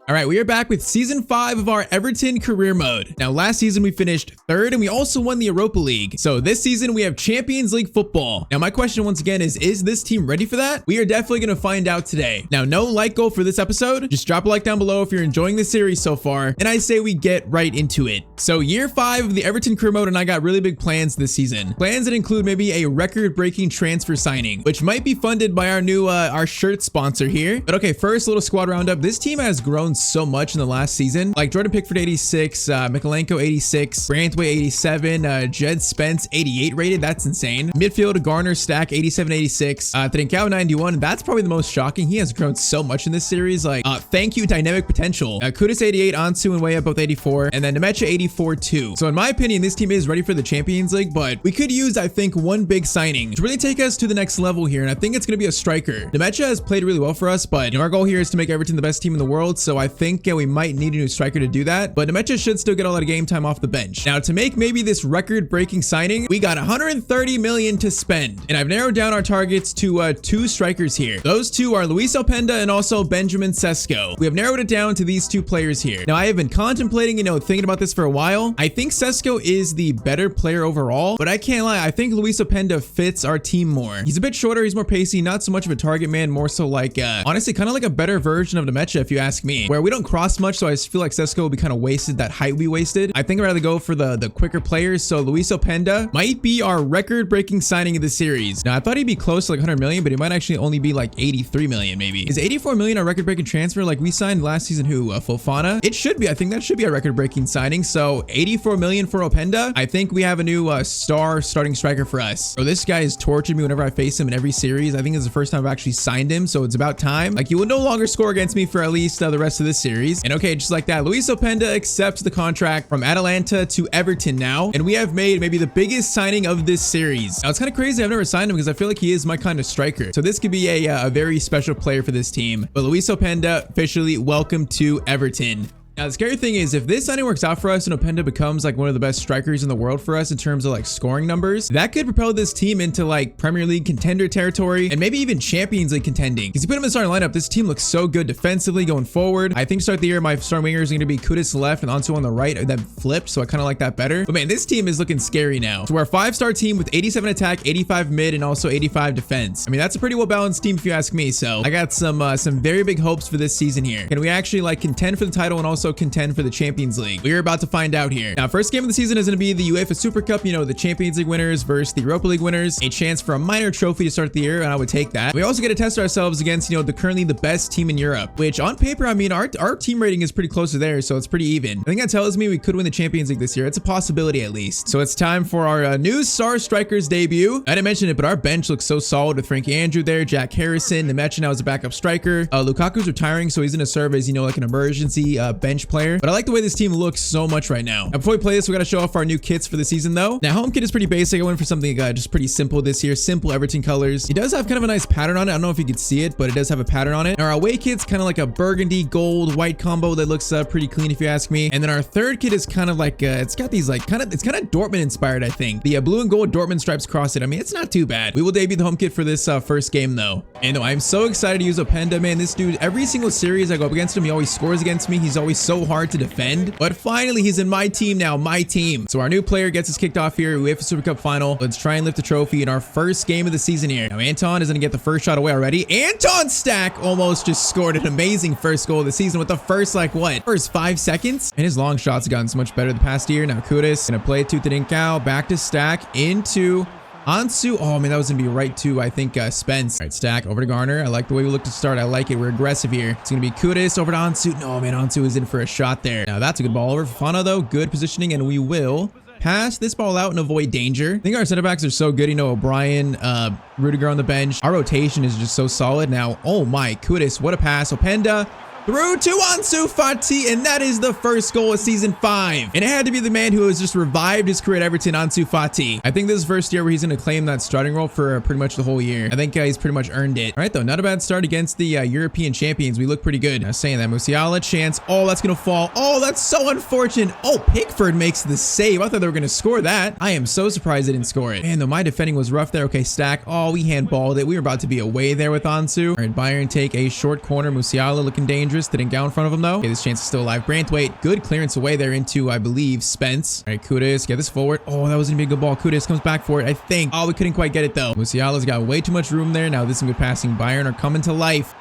All right, we are back with season 5 of our Everton Career Mode. Now, last season we finished 3rd and we also won the Europa League. So this season we have Champions League football. Now, my question once again is this team ready for that? We are definitely going to find out today. Now, no like goal for this episode. Just drop a like down below if you're enjoying this series so far. And I say we get right into it. So year 5 of the Everton Career Mode, and I got really big plans this season. Plans that include maybe a record-breaking transfer signing, which might be funded by our new our shirt sponsor here. But okay, first, a little squad roundup. This team has grown so much in the last season. Like Jordan Pickford 86, Mikolenko 86, Branthwaite 87, Jed Spence 88 rated. That's insane. Midfield Garner Stack 87 86, Trincao 91. That's probably the most shocking. He has grown so much in this series. Like thank you dynamic potential. Kudus 88, Ansu and Way up both 84, and then Nemecha 84 too. So in my opinion, this team is ready for the Champions League, but we could use, I think, one big signing to really take us to the next level here, and I think it's going to be a striker. Nemecha has played really well for us, but our goal here is to make Everton the best team in the world, so I think we might need a new striker to do that, but Nemecha should still get a lot of game time off the bench. Now, to make maybe this record-breaking signing, we got 130 million to spend, and I've narrowed down our targets to 2 strikers here. Those 2 are Luis Openda and also Benjamin Sesko. We have narrowed it down to these 2 players here. Now, I have been contemplating, thinking about this for a while. I think Sesko is the better player overall, but I can't lie, I think Luis Openda fits our team more. He's a bit shorter, he's more pacey, not so much of a target man, more so like, honestly, kind of like a better version of Nemecha, if you ask me, where we don't cross much, so I feel like Sesko will be kind of wasted, that height we wasted. I think I'd rather go for the quicker players, so Luis Openda might be our record-breaking signing of the series. Now, I thought he'd be close to like 100 million, but he might actually only be like 83 million maybe. Is 84 million a record-breaking transfer? Like we signed last season who? Fofana? It should be. I think that should be a record-breaking signing, so 84 million for Openda. I think we have a new star starting striker for us. Bro, this guy has tortured me whenever I face him in every series. I think it's the first time I've actually signed him, so it's about time. Like, he will no longer score against me for at least the rest of this series. And okay, just like that, Luis Openda accepts the contract from Atalanta to Everton now, and we have made maybe the biggest signing of this series. Now, it's kind of crazy I've never signed him because I feel like he is my kind of striker, so this could be a very special player for this team. But Luis Openda, officially welcome to Everton. Now, the scary thing is if this signing works out for us and Openda becomes like one of the best strikers in the world for us in terms of like scoring numbers, that could propel this team into like Premier League contender territory and maybe even Champions League contending. Because you put him in the starting lineup, this team looks so good defensively going forward. I think to start the year, my starting wingers are going to be Kudus left and Ansu on the right. That flipped, so I kind of like that better. But man, this team is looking scary now. So we're a 5-star team with 87 attack, 85 mid, and also 85 defense. I mean, that's a pretty well-balanced team if you ask me. So I got some very big hopes for this season here. Can we actually like contend for the title and also contend for the Champions League? We are about to find out here. Now, first game of the season is going to be the UEFA Super Cup, the Champions League winners versus the Europa League winners. A chance for a minor trophy to start the year, and I would take that. We also get to test ourselves against, currently the best team in Europe, which on paper, I mean, our team rating is pretty close to theirs, so it's pretty even. I think that tells me we could win the Champions League this year. It's a possibility at least. So it's time for our new star strikers debut. I didn't mention it, but our bench looks so solid with Frankie Andrew there, Jack Harrison, Nemecha now as a backup striker. Lukaku's retiring, so he's going to serve as, like an emergency bench player. But I like the way this team looks so much right now. Now, before we play this, we got to show off our new kits for the season though. Now, home kit is pretty basic. I went for something just pretty simple this year. Simple Everton colors. It does have kind of a nice pattern on it. I don't know if you could see it, but it does have a pattern on it. Now, our away kit's kind of like a burgundy gold white combo that looks pretty clean if you ask me. And then our third kit is kind of like it's got these like it's kind of Dortmund inspired, I think. The blue and gold Dortmund stripes across it. I mean, it's not too bad. We will debut the home kit for this first game though. And I'm so excited to use Openda, man. This dude, every single series I go up against him, he always scores against me. He's always so hard to defend. But finally, he's in my team now, my team. So our new player gets us kicked off here. UEFA Super Cup final. Let's try and lift the trophy in our first game of the season here. Now, Anton is going to get the first shot away already. Anton Stack almost just scored an amazing first goal of the season with the first, first 5 seconds. And his long shots have gotten so much better the past year. Now, Kudus going to play it to Trincao, back to Stack, into Ansu. Oh man, that was gonna be right to, I think, Spence. All right, Stack over to Garner. I like the way we look to start. I like it. We're aggressive here. It's gonna be Kudus over to Ansu. No man, Ansu is in for a shot there. Now that's a good ball over. Fofana though, good positioning, and we will pass this ball out and avoid danger. I think our center backs are so good. O'Brien, Rudiger on the bench. Our rotation is just so solid. Now, oh my, Kudus, what a pass. Openda through to Ansu Fati, and that is the first goal of season 5. And it had to be the man who has just revived his career at Everton, Ansu Fati. I think this is the first year where he's going to claim that starting role for pretty much the whole year. I think he's pretty much earned it. All right, though, not a bad start against the European champions. We look pretty good. Now, saying that, Musiala, chance. Oh, that's going to fall. Oh, that's so unfortunate. Oh, Pickford makes the save. I thought they were going to score that. I am so surprised they didn't score it. Man, though, my defending was rough there. Okay, Stack. Oh, we handballed it. We were about to be away there with Ansu. All right, Bayern take a short corner. Musiala looking dangerous. dangerous. Didn't go in front of him though. Okay, this chance is still alive. Branthwaite, good clearance away there into, I believe, Spence. All right, Kudus, get this forward. Oh, that was gonna be a good ball. Kudus comes back for it, I think. Oh, we couldn't quite get it though. Musiala's got way too much room there. Now this is some good passing. Bayern are coming to life.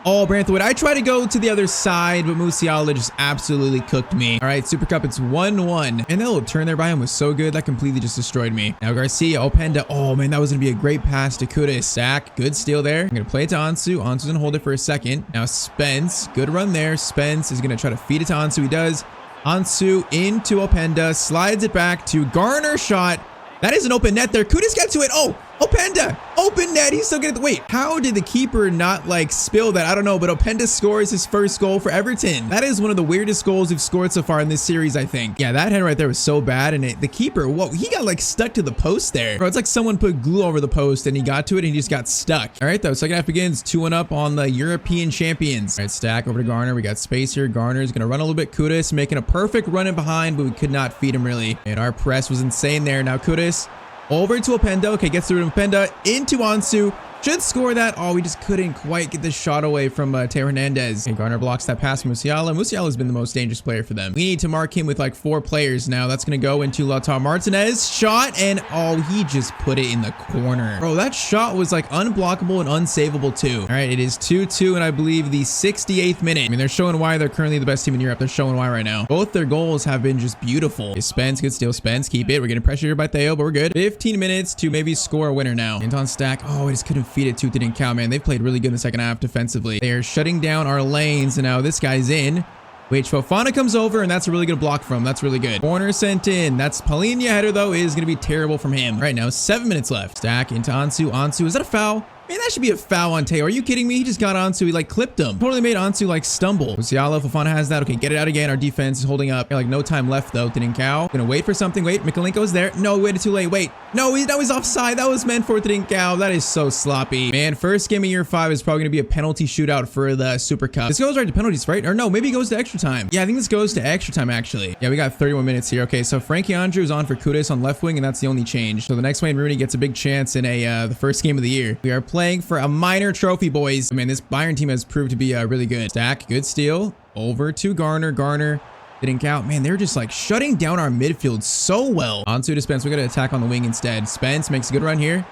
Oh, Branthwaite, I tried to go to the other side, but Musiala just absolutely cooked me. All right, Super Cup, it's 1-1. And that little turn there by him was so good. That completely just destroyed me. Now Garcia, Openda. Oh, man, that was going to be a great pass to Kudus. Sack, good steal there. I'm going to play it to Ansu. Ansu's going to hold it for a second. Now Spence, good run there. Spence is going to try to feed it to Ansu. He does. Ansu into Openda, slides it back to Garner shot. That is an open net there. Kudus got to it. Oh, Openda, open net. He's still getting the wait. How did the keeper not like spill that? I don't know, but Openda scores his first goal for Everton. That is one of the weirdest goals we've scored so far in this series, I think. Yeah, that head right there was so bad. And the keeper, whoa, he got like stuck to the post there. Bro, it's like someone put glue over the post and he got to it and he just got stuck. All right, though, second half begins. 2-1 up on the European champions. All right, Stack over to Garner. We got space here. Garner's gonna run a little bit. Kudus making a perfect run in behind, but we could not feed him really. And our press was insane there. Now Kudus over to Openda. Okay, gets through to Openda into Ansu. Should score that. Oh, we just couldn't quite get the shot away from Teo Hernandez. Okay, Garner blocks that pass from Musiala. Musiala has been the most dangerous player for them. We need to mark him with like 4 players now. That's going to go into Lautaro Martinez. Shot, and oh, he just put it in the corner. Bro, that shot was like unblockable and unsavable too. All right, it is 2-2, and I believe the 68th minute. I mean, they're showing why they're currently the best team in Europe. They're showing why right now. Both their goals have been just beautiful. Okay, Spence, good steal. Spence, keep it. We're getting pressure here by Theo, but we're good. 15 minutes to maybe score a winner now. Anton Stack. Oh, I just couldn't feed it to didn't count, man. They've played really good in the second half defensively. They are shutting down our lanes, and now this guy's in. Which Fofana comes over, and that's a really good block from. That's really good. Corner sent in. That's Palhinha header, though, is going to be terrible from him. Right now, 7 minutes left. Stack into Ansu. Ansu, is that a foul? Man, that should be a foul on Teo. Are you kidding me? He just got Ansu. He like clipped him. Totally made Ansu like stumble. Musiala, Fofana has that. Okay, get it out again. Our defense is holding up. Like no time left though. Tidincao. Gonna wait for something. Wait, Mikalenko's there. No, waited too late. Wait. No, he's offside. That was meant for Tidincao. That is so sloppy. Man, first game of year 5 is probably gonna be a penalty shootout for the Super Cup. This goes right to penalties, right? Or no, maybe it goes to extra time. Yeah, I think this goes to extra time actually. Yeah, we got 31 minutes here. Okay, so Frankie Andrew is on for Kudus on left wing, and that's the only change. So the next Wayne Rooney gets a big chance in the first game of the year. We are playing for a minor trophy, boys. I mean, this Bayern team has proved to be really good. Stack, good steal. Over to Garner. Garner didn't count. Man, they're just like shutting down our midfield so well. Onto to Spence. We got to attack on the wing instead. Spence makes a good run here.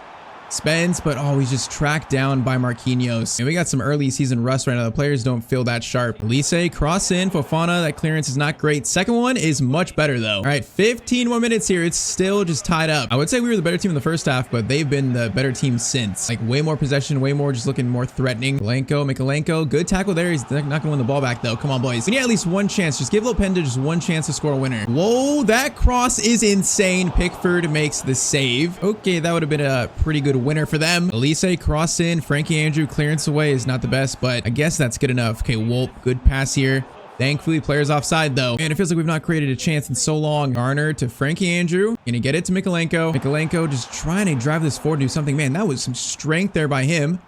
Spence, but oh, he's just tracked down by Marquinhos. And we got some early season rust right now. The players don't feel that sharp. Elise, cross in. Fofana, that clearance is not great. Second one is much better though. All right, 15 more minutes here. It's still just tied up. I would say we were the better team in the first half, but they've been the better team since. Like way more possession, way more just looking more threatening. Mikalenko, good tackle there. He's not gonna win the ball back though. Come on, boys. We need at least one chance. Just give Lopenda just one chance to score a winner. Whoa, that cross is insane. Pickford makes the save. Okay, that would have been a pretty good winner for them. Elise, cross in. Frankie Andrew, clearance away is not the best, but I guess that's good enough. Okay, Wolp, good pass here. Thankfully, players offside though. And it feels like we've not created a chance in so long. Garner to Frankie Andrew. Gonna get it to Mikalenko. Mikalenko just trying to drive this forward, do something. Man, that was some strength there by him.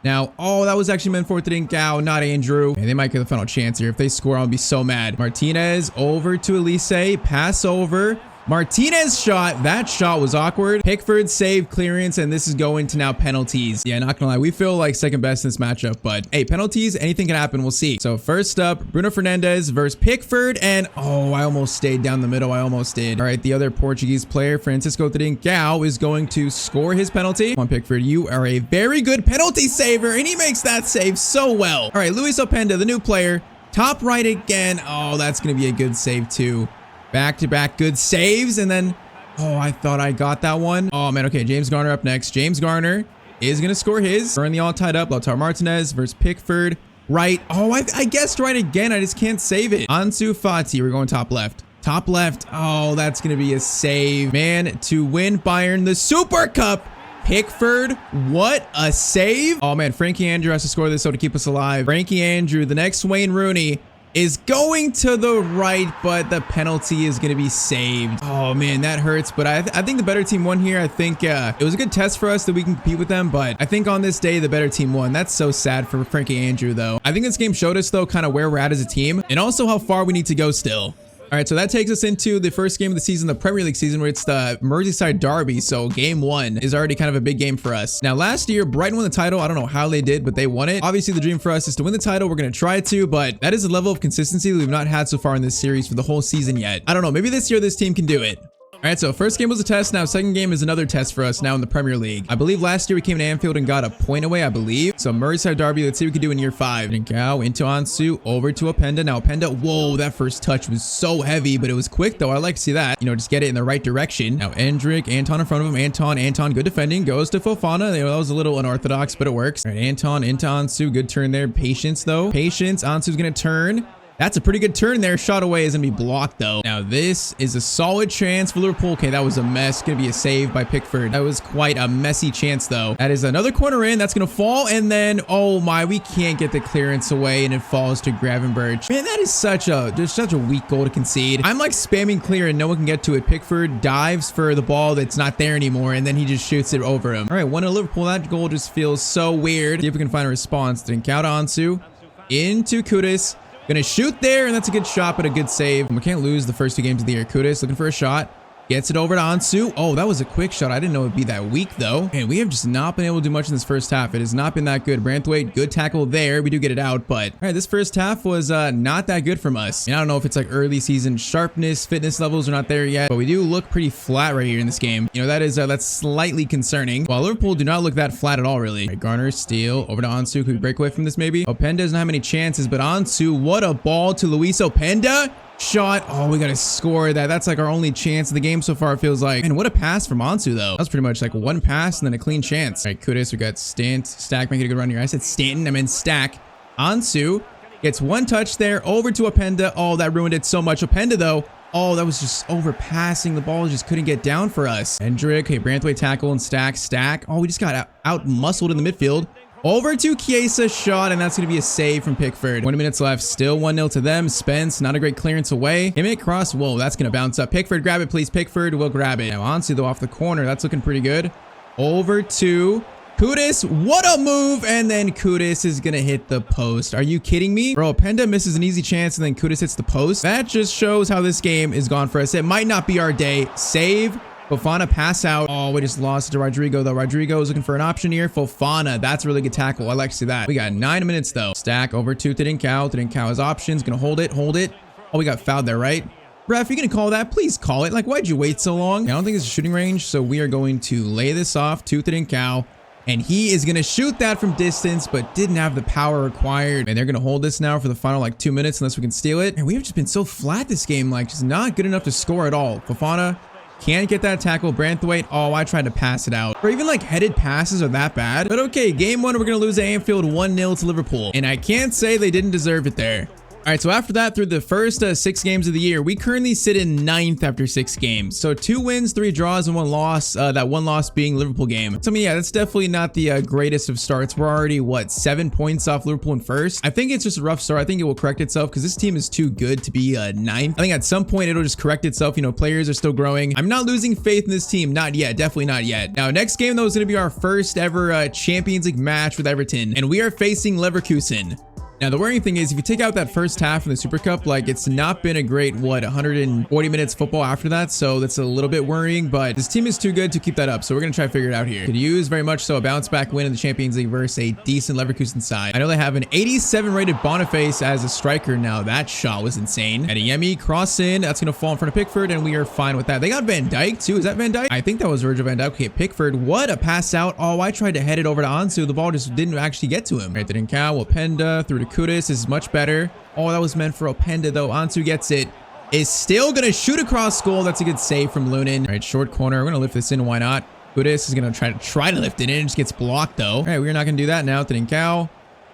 Now, oh, that was actually meant for Tidincao, not Andrew. And they might get the final chance here. If they score, I'll be so mad. Martinez over to Elise. Pass over. Martinez shot. That shot was awkward. Pickford save, clearance, and this is going to now penalties. Yeah, not gonna lie, we feel like second best in this matchup, but hey, penalties, anything can happen. We'll see. So first up, Bruno Fernandes versus Pickford, and oh, I almost stayed down the middle. I almost did. All right, the other Portuguese player, Francisco Tidincao, is going to score his penalty. Come on, Pickford, you are a very good penalty saver, and he makes that save so well. All right, Luis Openda, the new player, top right again. Oh, that's gonna be a good save too. Back-to-back good saves, and then, oh, I thought I got that one. Oh, man, okay, James Garner up next. James Garner is going to score his. Currently all tied up. Lautaro Martinez versus Pickford. Right. Oh, I guessed right again. I just can't save it. Ansu Fati, we're going top left. Top left. Oh, that's going to be a save. Man, to win Bayern the Super Cup. Pickford, what a save. Oh, man, Frankie Andrew has to score this so to keep us alive. Frankie Andrew, the next Wayne Rooney, is going to the right, but the penalty is going to be saved. Oh man, that hurts, but I think the better team won here. I think it was a good test for us that we can compete with them, but I think on this day the better team won. That's so sad for Frankie Andrew though. I think this game showed us though kind of where we're at as a team and also how far we need to go still. All right, so that takes us into the first game of the season, the Premier League season, where it's the Merseyside derby. So game 1 is already kind of a big game for us. Now, last year, Brighton won the title. I don't know how they did, but they won it. Obviously, the dream for us is to win the title. We're going to try to, but that is a level of consistency that we've not had so far in this series for the whole season yet. I don't know. Maybe this year, this team can do it. All right, so first game was a test. Now, second game is another test for us now in the Premier League. I believe last year we came to Anfield and got a point away, I believe. So Merseyside derby, let's see what we can do in year 5. Trincao into Ansu, over to Openda. Now Openda, whoa, that first touch was so heavy, but it was quick though. I like to see that. You know, just get it in the right direction. Now Endrick, Anton in front of him. Anton, good defending. Goes to Fofana. You know, that was a little unorthodox, but it works. All right, Anton into Ansu. Good turn there. Patience though. Patience. Ansu's going to turn. That's a pretty good turn there. Shot away is going to be blocked, though. Now, this is a solid chance for Liverpool. Okay, that was a mess. Going to be a save by Pickford. That was quite a messy chance, though. That is another corner in. That's going to fall. And then, oh my, we can't get the clearance away, and it falls to Gravenberch. Man, that is such a weak goal to concede. I'm like spamming clear, and no one can get to it. Pickford dives for the ball that's not there anymore, and then he just shoots it over him. All right, 1-0 Liverpool. That goal just feels so weird. See if we can find a response. Trincao to Ansu. Into Kudus. Gonna shoot there, and that's a good shot, but a good save. We can't lose the first 2 games of the year. Kudus looking for a shot. Gets it over to Ansu. Oh, that was a quick shot. I didn't know it'd be that weak, though. And we have just not been able to do much in this first half. It has not been that good. Branthwaite, good tackle there. We do get it out, but all right, this first half was not that good from us. And I don't know if it's like early season sharpness, fitness levels are not there yet, but we do look pretty flat right here in this game. You know, that's slightly concerning. While Liverpool do not look that flat at all, really. All right, Garner, steal, over to Ansu. Could we break away from this, maybe? Openda doesn't have any chances, but Ansu, what a ball to Luis Openda. Shot. Oh, we got to score that. That's like our only chance of the game so far, it feels like. And what a pass from Ansu, though. That was pretty much like one pass and then a clean chance. All right, Kudus, we got Stack making a good run here. I said Stanton, I meant Stack. Ansu gets one touch there, over to Openda. Oh, that ruined it so much. Openda, though. Oh, that was just overpassing. The ball just couldn't get down for us. Hendrick, okay, Branthwaite tackle and Stack. Oh, we just got out-muscled in the midfield. Over to Chiesa, shot, and that's going to be a save from Pickford. 20 minutes left, still 1-0 to them. Spence, not a great clearance away. Him cross, whoa, that's going to bounce up. Pickford, grab it, please. Pickford will grab it. Now, Ansu, though, off the corner. That's looking pretty good. Over to Kudus, what a move, and then Kudus is going to hit the post. Are you kidding me? Bro, Openda misses an easy chance, and then Kudus hits the post. That just shows how this game is gone for us. It might not be our day. Save. Fofana pass out. Oh, we just lost to Rodrigo, though. Rodrigo is looking for an option here. Fofana, that's a really good tackle. I like to see that. We got 9 minutes, though. Stack over to Trincao. Trincao has options. Gonna hold it. Oh, we got fouled there, right? Ref, you're gonna call that? Please call it. Like, why'd you wait so long? I don't think it's a shooting range, so we are going to lay this off to Trincao. And he is going to shoot that from distance, but didn't have the power required. And they're going to hold this now for the final, like, 2 minutes unless we can steal it. And we have just been so flat this game, like, just not good enough to score at all. Fofana can't get that tackle. Branthwaite, oh, I tried to pass it out. Or even, like, headed passes are that bad. But okay, game 1, we're going to lose at Anfield 1-0 to Liverpool. And I can't say they didn't deserve it there. All right, so after that, through the first 6 games of the year, we currently sit in 9th after 6 games. So 2 wins, 3 draws, and 1 loss. That 1 loss being Liverpool game. So I mean, yeah, that's definitely not the greatest of starts. We're already, what, 7 points off Liverpool in first. I think it's just a rough start. I think it will correct itself because this team is too good to be 9th. I think at some point it'll just correct itself. You know, players are still growing. I'm not losing faith in this team. Not yet. Definitely not yet. Now, next game, though, is going to be our first ever Champions League match with Everton. And we are facing Leverkusen. Now, the worrying thing is if you take out that first half in the Super Cup, like it's not been a great, 140 minutes football after that. So that's a little bit worrying, but this team is too good to keep that up. So we're going to try to figure it out here. Could use very much so a bounce back win in the Champions League versus a decent Leverkusen side. I know they have an 87 rated Boniface as a striker now. That shot was insane. Adeyemi cross in. That's going to fall in front of Pickford, and we are fine with that. They got Van Dijk too. Is that Van Dijk? I think that was Virgil van Dijk. Okay, Pickford. What a pass out. Oh, I tried to head it over to Ansu. The ball just didn't actually get to him. Right, Trincao, Openda through to Kudus. This is much better. Oh, that was meant for Openda, though. Ansu gets it. Is still going to shoot across goal. That's a good save from Lunin. All right, short corner. We're going to lift this in. Why not? Kudus is going to try to lift it in. It just gets blocked, though. All right, we're not going to do that now. Trincao.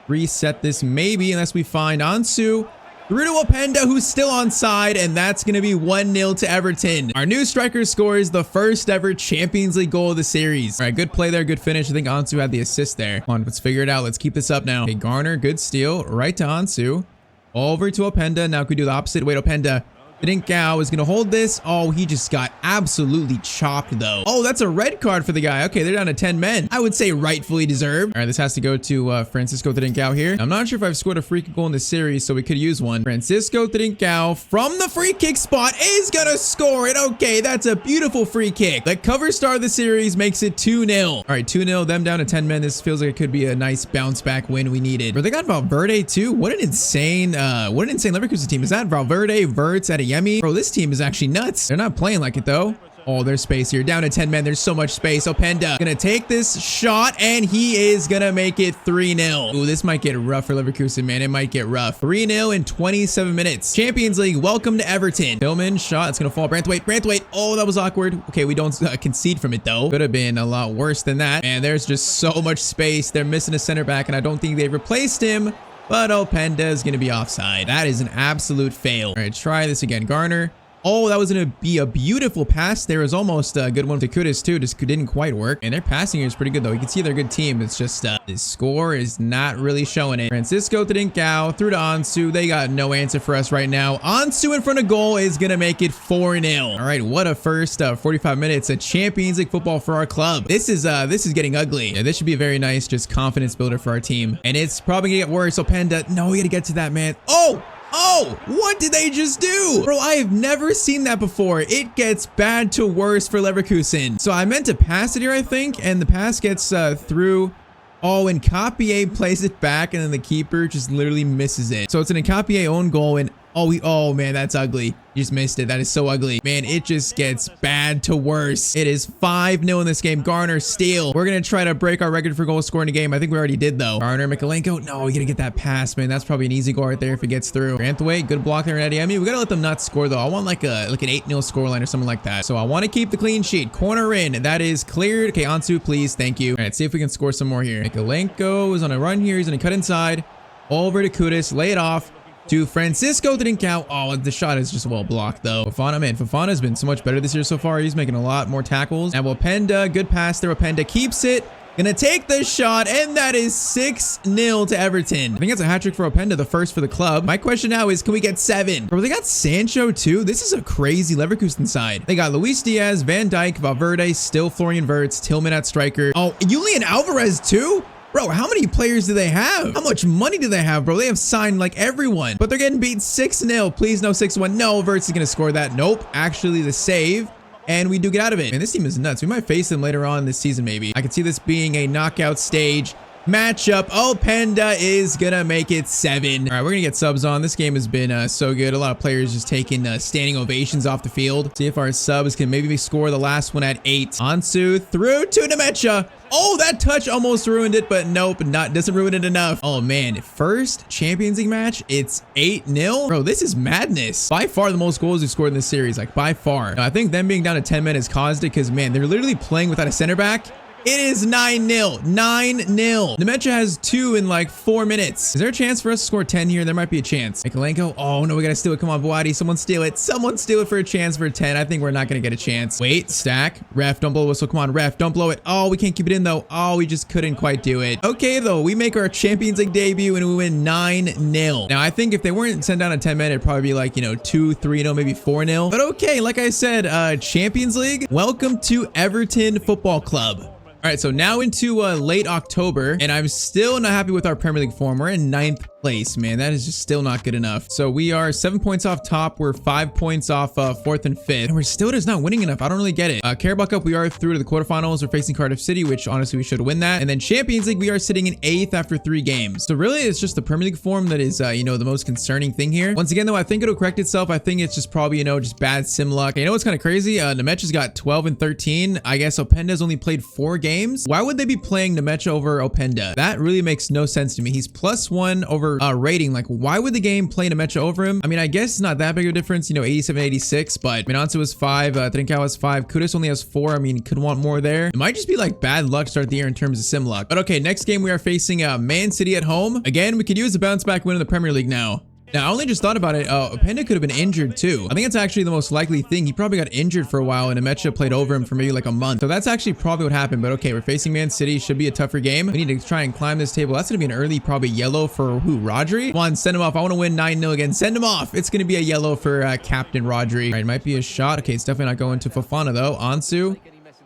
Reset this maybe unless we find Ansu. Through to Openda, who's still onside, and that's going to be 1-0 to Everton. Our new striker scores the first ever Champions League goal of the series. All right, good play there, good finish. I think Ansu had the assist there. Come on, let's figure it out. Let's keep this up now. Okay, Garner, good steal. Right to Ansu. Over to Openda. Now could we do the opposite? Wait, Openda. Trincao is going to hold this. Oh, he just got absolutely chopped, though. Oh, that's a red card for the guy. Okay, they're down to 10 men. I would say rightfully deserved. All right, this has to go to Francisco Trincao here. I'm not sure if I've scored a free kick goal in this series, so we could use one. Francisco Trincao from the free kick spot is going to score it. Okay, that's a beautiful free kick. The cover star of the series makes it 2-0. All right, 2-0, them down to 10 men. This feels like it could be a nice bounce back win we needed. But they got Valverde too. What an insane Leverkusen team. Is that Valverde, Wirtz, Adeyemi? Bro, this team is actually nuts. They're not playing like it though. Oh, there's space here. Down to 10 men. There's so much space. Openda gonna take this shot, and he is gonna make it 3-0. Ooh, this might get rough for Leverkusen, man. It might get rough. 3-0 in 27 minutes. Champions League, welcome to Everton. Tillman, shot. It's gonna fall. Branthwaite. Oh, that was awkward. Okay, we don't concede from it, though. Could have been a lot worse than that. And there's just so much space. They're missing a center back, and I don't think they replaced him. But Openda is gonna be offside. That is an absolute fail. All right, try this again. Garner. Oh, that was going to be a beautiful pass. There was almost a good one to Kudus too. Just didn't quite work. And their passing here is pretty good though. You can see they're a good team. It's just the score is not really showing it. Francisco Trincao through to Ansu. They got no answer for us right now. Ansu in front of goal is going to make it 4-0. All right, what a first 45 minutes of Champions League football for our club. This is getting ugly. Yeah, this should be a very nice just confidence builder for our team. And it's probably going to get worse. Openda, no, we got to get to that, man. Oh, what did they just do? Bro, I have never seen that before. It gets bad to worse for Leverkusen. So I meant to pass it here, I think, and the pass gets through. Oh, and Capier plays it back, and then the keeper just literally misses it. So it's an Capier own goal, and oh man, that's ugly. You just missed it. That is so ugly. Man, it just gets bad to worse. It is 5-0 in this game. Garner, steal. We're going to try to break our record for goals scored in a game. I think we already did, though. Garner, Mikalenko. No, we got to get that pass, man. That's probably an easy goal right there if it gets through. Branthwaite, good block there in Adeyemi. We got to let them not score, though. I want like an 8-0 scoreline or something like that. So I want to keep the clean sheet. Corner in. That is cleared. Okay, Ansu, please. Thank you. All right, see if we can score some more here. Mikalenko is on a run here. He's going to cut inside. Over to Kudus. Lay it off. To Francisco Trincao. Oh, the shot is just well blocked though. Fofana, man, Fofana's been so much better this year so far. He's making a lot more tackles. Now Openda, good pass there. Openda keeps it. Gonna take the shot, and that is 6-0 to Everton. I think that's a hat trick for Openda, the first for the club. My question now is, can we get 7? Bro, they got Sancho too. This is a crazy Leverkusen side. They got Luis Diaz, Van Dijk, Valverde, still Florian Wirtz, Tillman at striker. Oh, Julian Alvarez too? Bro, how many players do they have? How much money do they have, bro? They have signed like everyone, but they're getting beat 6-0. Please no 6-1. No, Wirtz is going to score that. Nope. Actually, the save. And we do get out of it. Man, this team is nuts. We might face them later on this season, maybe. I could see this being a knockout stage matchup. Openda is gonna make it 7. All right, we're gonna get subs on. This game has been so good. A lot of players just taking standing ovations off the field. See if our subs can maybe score the last one at 8. Ansu through to Nemecha. Oh, that touch almost ruined it, but nope, doesn't ruin it enough. Oh man, first Champions League match, it's 8-0. Bro, this is madness. By far the most goals we've scored in this series, like by far. Now, I think them being down to 10 men has caused it because man, they're literally playing without a center back. It is 9-0. 9-0. Nemecha has 2 in like 4 minutes. Is there a chance for us to score 10 here? There might be a chance. Mikalenko. Oh, no, we got to steal it. Come on, Boadi. Someone steal it. Someone steal it for a chance for 10. I think we're not going to get a chance. Wait, stack. Ref, don't blow the whistle. Come on, ref. Don't blow it. Oh, we can't keep it in, though. Oh, we just couldn't quite do it. Okay, though. We make our Champions League debut and we win 9-0. Now, I think if they weren't sent down at 10 men, it'd probably be like, 2-3-0, maybe 4-0. But okay, like I said, Champions League, welcome to Everton Football Club. All right, so now into late October, and I'm still not happy with our Premier League form. We're in 9th place, man. That is just still not good enough. So we are 7 points off top. We're 5 points off 4th and 5th, and we're still just not winning enough. I don't really get it. Carabao Cup, we are through to the quarterfinals. We're facing Cardiff City, which honestly we should win that. And then Champions League, we are sitting in 8th after 3 games. So really, it's just the Premier League form that is, the most concerning thing here. Once again, though, I think it'll correct itself. I think it's just probably, just bad sim luck. You know what's kind of crazy? Nemecha's got 12 and 13. I guess Openda's only played 4 games. Why would they be playing Nemecha over Openda? That really makes no sense to me. He's +1 over rating. Like, why would the game play Nemecha over him? I mean, I guess it's not that big of a difference, 87, 86, but Ansu has 5, Trincao has 5, Kudus only has 4. I mean, could want more there. It might just be like bad luck to start the year in terms of sim luck. But okay, next game we are facing Man City at home. Again, we could use a bounce back win in the Premier League now. Now, I only just thought about it. Openda could have been injured too. I think it's actually the most likely thing. He probably got injured for a while and Amecha played over him for maybe like a month. So that's actually probably what happened. But okay, we're facing Man City. Should be a tougher game. We need to try and climb this table. That's going to be an early, probably yellow for who? Rodri? Come on, send him off. I want to win 9-0 again. Send him off. It's going to be a yellow for Captain Rodri. All right, might be a shot. Okay, it's definitely not going to Fofana though. Ansu.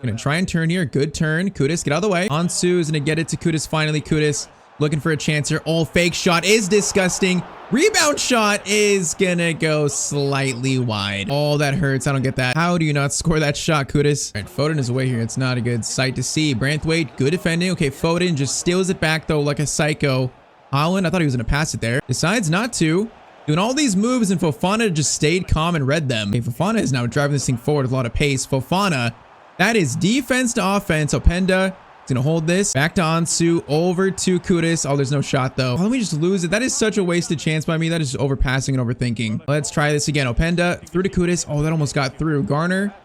Gonna try and turn here. Good turn. Kudus, get out of the way. Ansu is going to get it to Kudus finally. Kudus looking for a chance here. Oh, fake shot is disgusting. Rebound shot is gonna go slightly wide. Oh, that hurts. I don't get that. How do you not score that shot, Kudus? All right, Foden is away here. It's not a good sight to see. Branthwaite, good defending. Okay, Foden just steals it back though like a psycho. Haaland, I thought he was gonna pass it there. Decides not to. Doing all these moves and Fofana just stayed calm and read them. Okay, Fofana is now driving this thing forward with a lot of pace. Fofana, that is defense to offense. Openda gonna hold this back to Ansu, over to Kudus. Oh, there's no shot though. Oh, let me just lose it. That is such a wasted chance by me. That is overpassing and overthinking. Let's try this again. Openda through to Kudus. Oh, that almost got through. Garner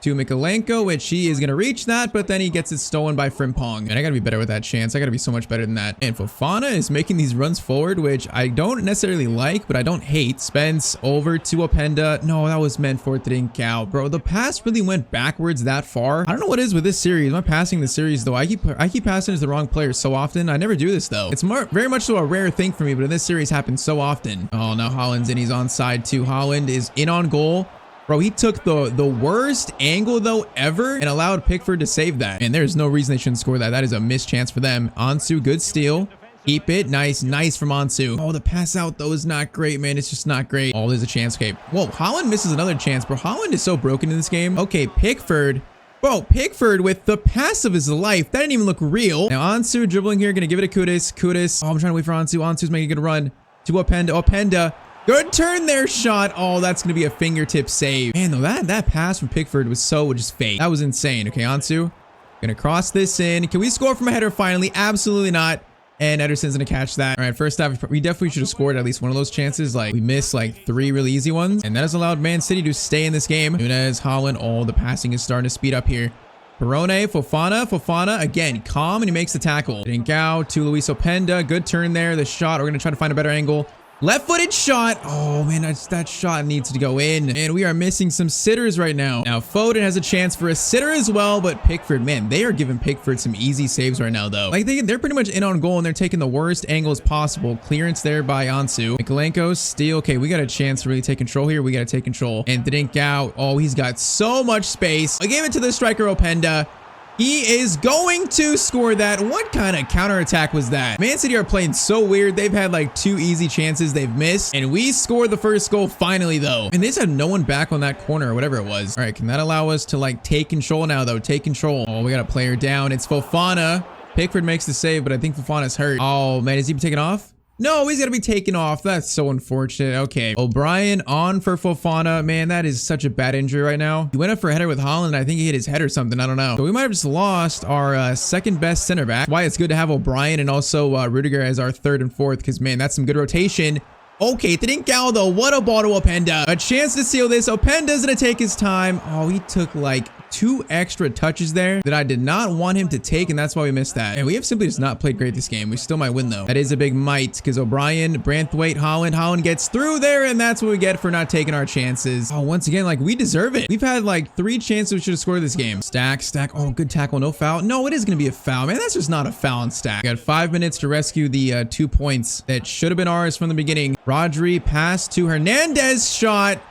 to Mikolenko, which he is gonna reach that, but then he gets it stolen by Frimpong. And I gotta be better with that chance. I gotta be so much better than that. And Fofana is making these runs forward, which I don't necessarily like, but I don't hate. Spence over to Openda. No, that was meant for Trincao. Bro, the pass really went backwards that far. I don't know what is with this series. Am I passing the series though? I keep passing to the wrong player so often. I never do this though. It's very much so a rare thing for me, but in this series happens so often. Oh, now Haaland's in. He's on side too. Haaland is in on goal. Bro, he took the worst angle though ever and allowed Pickford to save that. And there's no reason they shouldn't score that. That is a missed chance for them. Ansu, good steal. Keep it. Nice from Ansu. Oh, the pass out though is not great, man. It's just not great. Oh, there's a chance. Okay. Whoa, Haaland misses another chance, bro. Haaland is so broken in this game. Okay, Pickford. Bro, Pickford with the pass of his life. That didn't even look real. Now Ansu dribbling here. Gonna give it to Kudus. Kudus. Oh, I'm trying to wait for Ansu. Ansu's making a good run to Openda. Openda. Good turn there, shot. Oh, that's going to be a fingertip save. Man, though, that pass from Pickford was so just fake. That was insane. Okay, Ansu. Gonna cross this in. Can we score from a header finally? Absolutely not. And Ederson's gonna catch that. All right, first half, we definitely should have scored at least one of those chances. Like, we missed like 3 really easy ones. And that has allowed Man City to stay in this game. Nunez, Haaland. Oh, the passing is starting to speed up here. Perone, Fofana, again, calm, and he makes the tackle. Trincao to Luis Openda. Good turn there. The shot, we're gonna try to find a better angle. Left-footed shot. Oh, man, that shot needs to go in. And we are missing some sitters right now. Now, Foden has a chance for a sitter as well, but Pickford, man, they are giving Pickford some easy saves right now, though. Like, they're pretty much in on goal, and they're taking the worst angles possible. Clearance there by Ansu. Mikolenko, steal. Okay, we got a chance to really take control here. We got to take control. And Trincao, oh, he's got so much space. I gave it to the striker, Openda. He is going to score that. What kind of counterattack was that? Man City are playing so weird. They've had like 2 easy chances they've missed. And we scored the first goal finally, though. And they just had no one back on that corner or whatever it was. All right, can that allow us to like take control now, though? Take control. Oh, we got a player down. It's Fofana. Pickford makes the save, but I think Fofana's hurt. Oh, man, is he taken off? No, he's got to be taken off. That's so unfortunate. Okay. O'Brien on for Fofana. Man, that is such a bad injury right now. He went up for a header with Haaland. I think he hit his head or something. I don't know. So we might have just lost our second best center back. Why it's good to have O'Brien and also Rudiger as our 3rd and 4th, because, man, that's some good rotation. Okay, Trincao though. What a ball to Openda. A chance to seal this. Openda's gonna take his time. Oh, he took like 2 extra touches there that I did not want him to take, and that's why we missed that. And we have simply just not played great this game. We still might win though. That is a big might, because O'Brien, Branthwaite, Haaland gets through there, and that's what we get for not taking our chances. Oh, once again, like, we deserve it. We've had like 3 chances we should have scored this game. Stack. Oh, good tackle. No foul. No, it is gonna be a foul, man. That's just not a foul on Stack. We got 5 minutes to rescue the 2 points that should have been ours from the beginning. Rodri pass to Hernandez, shot.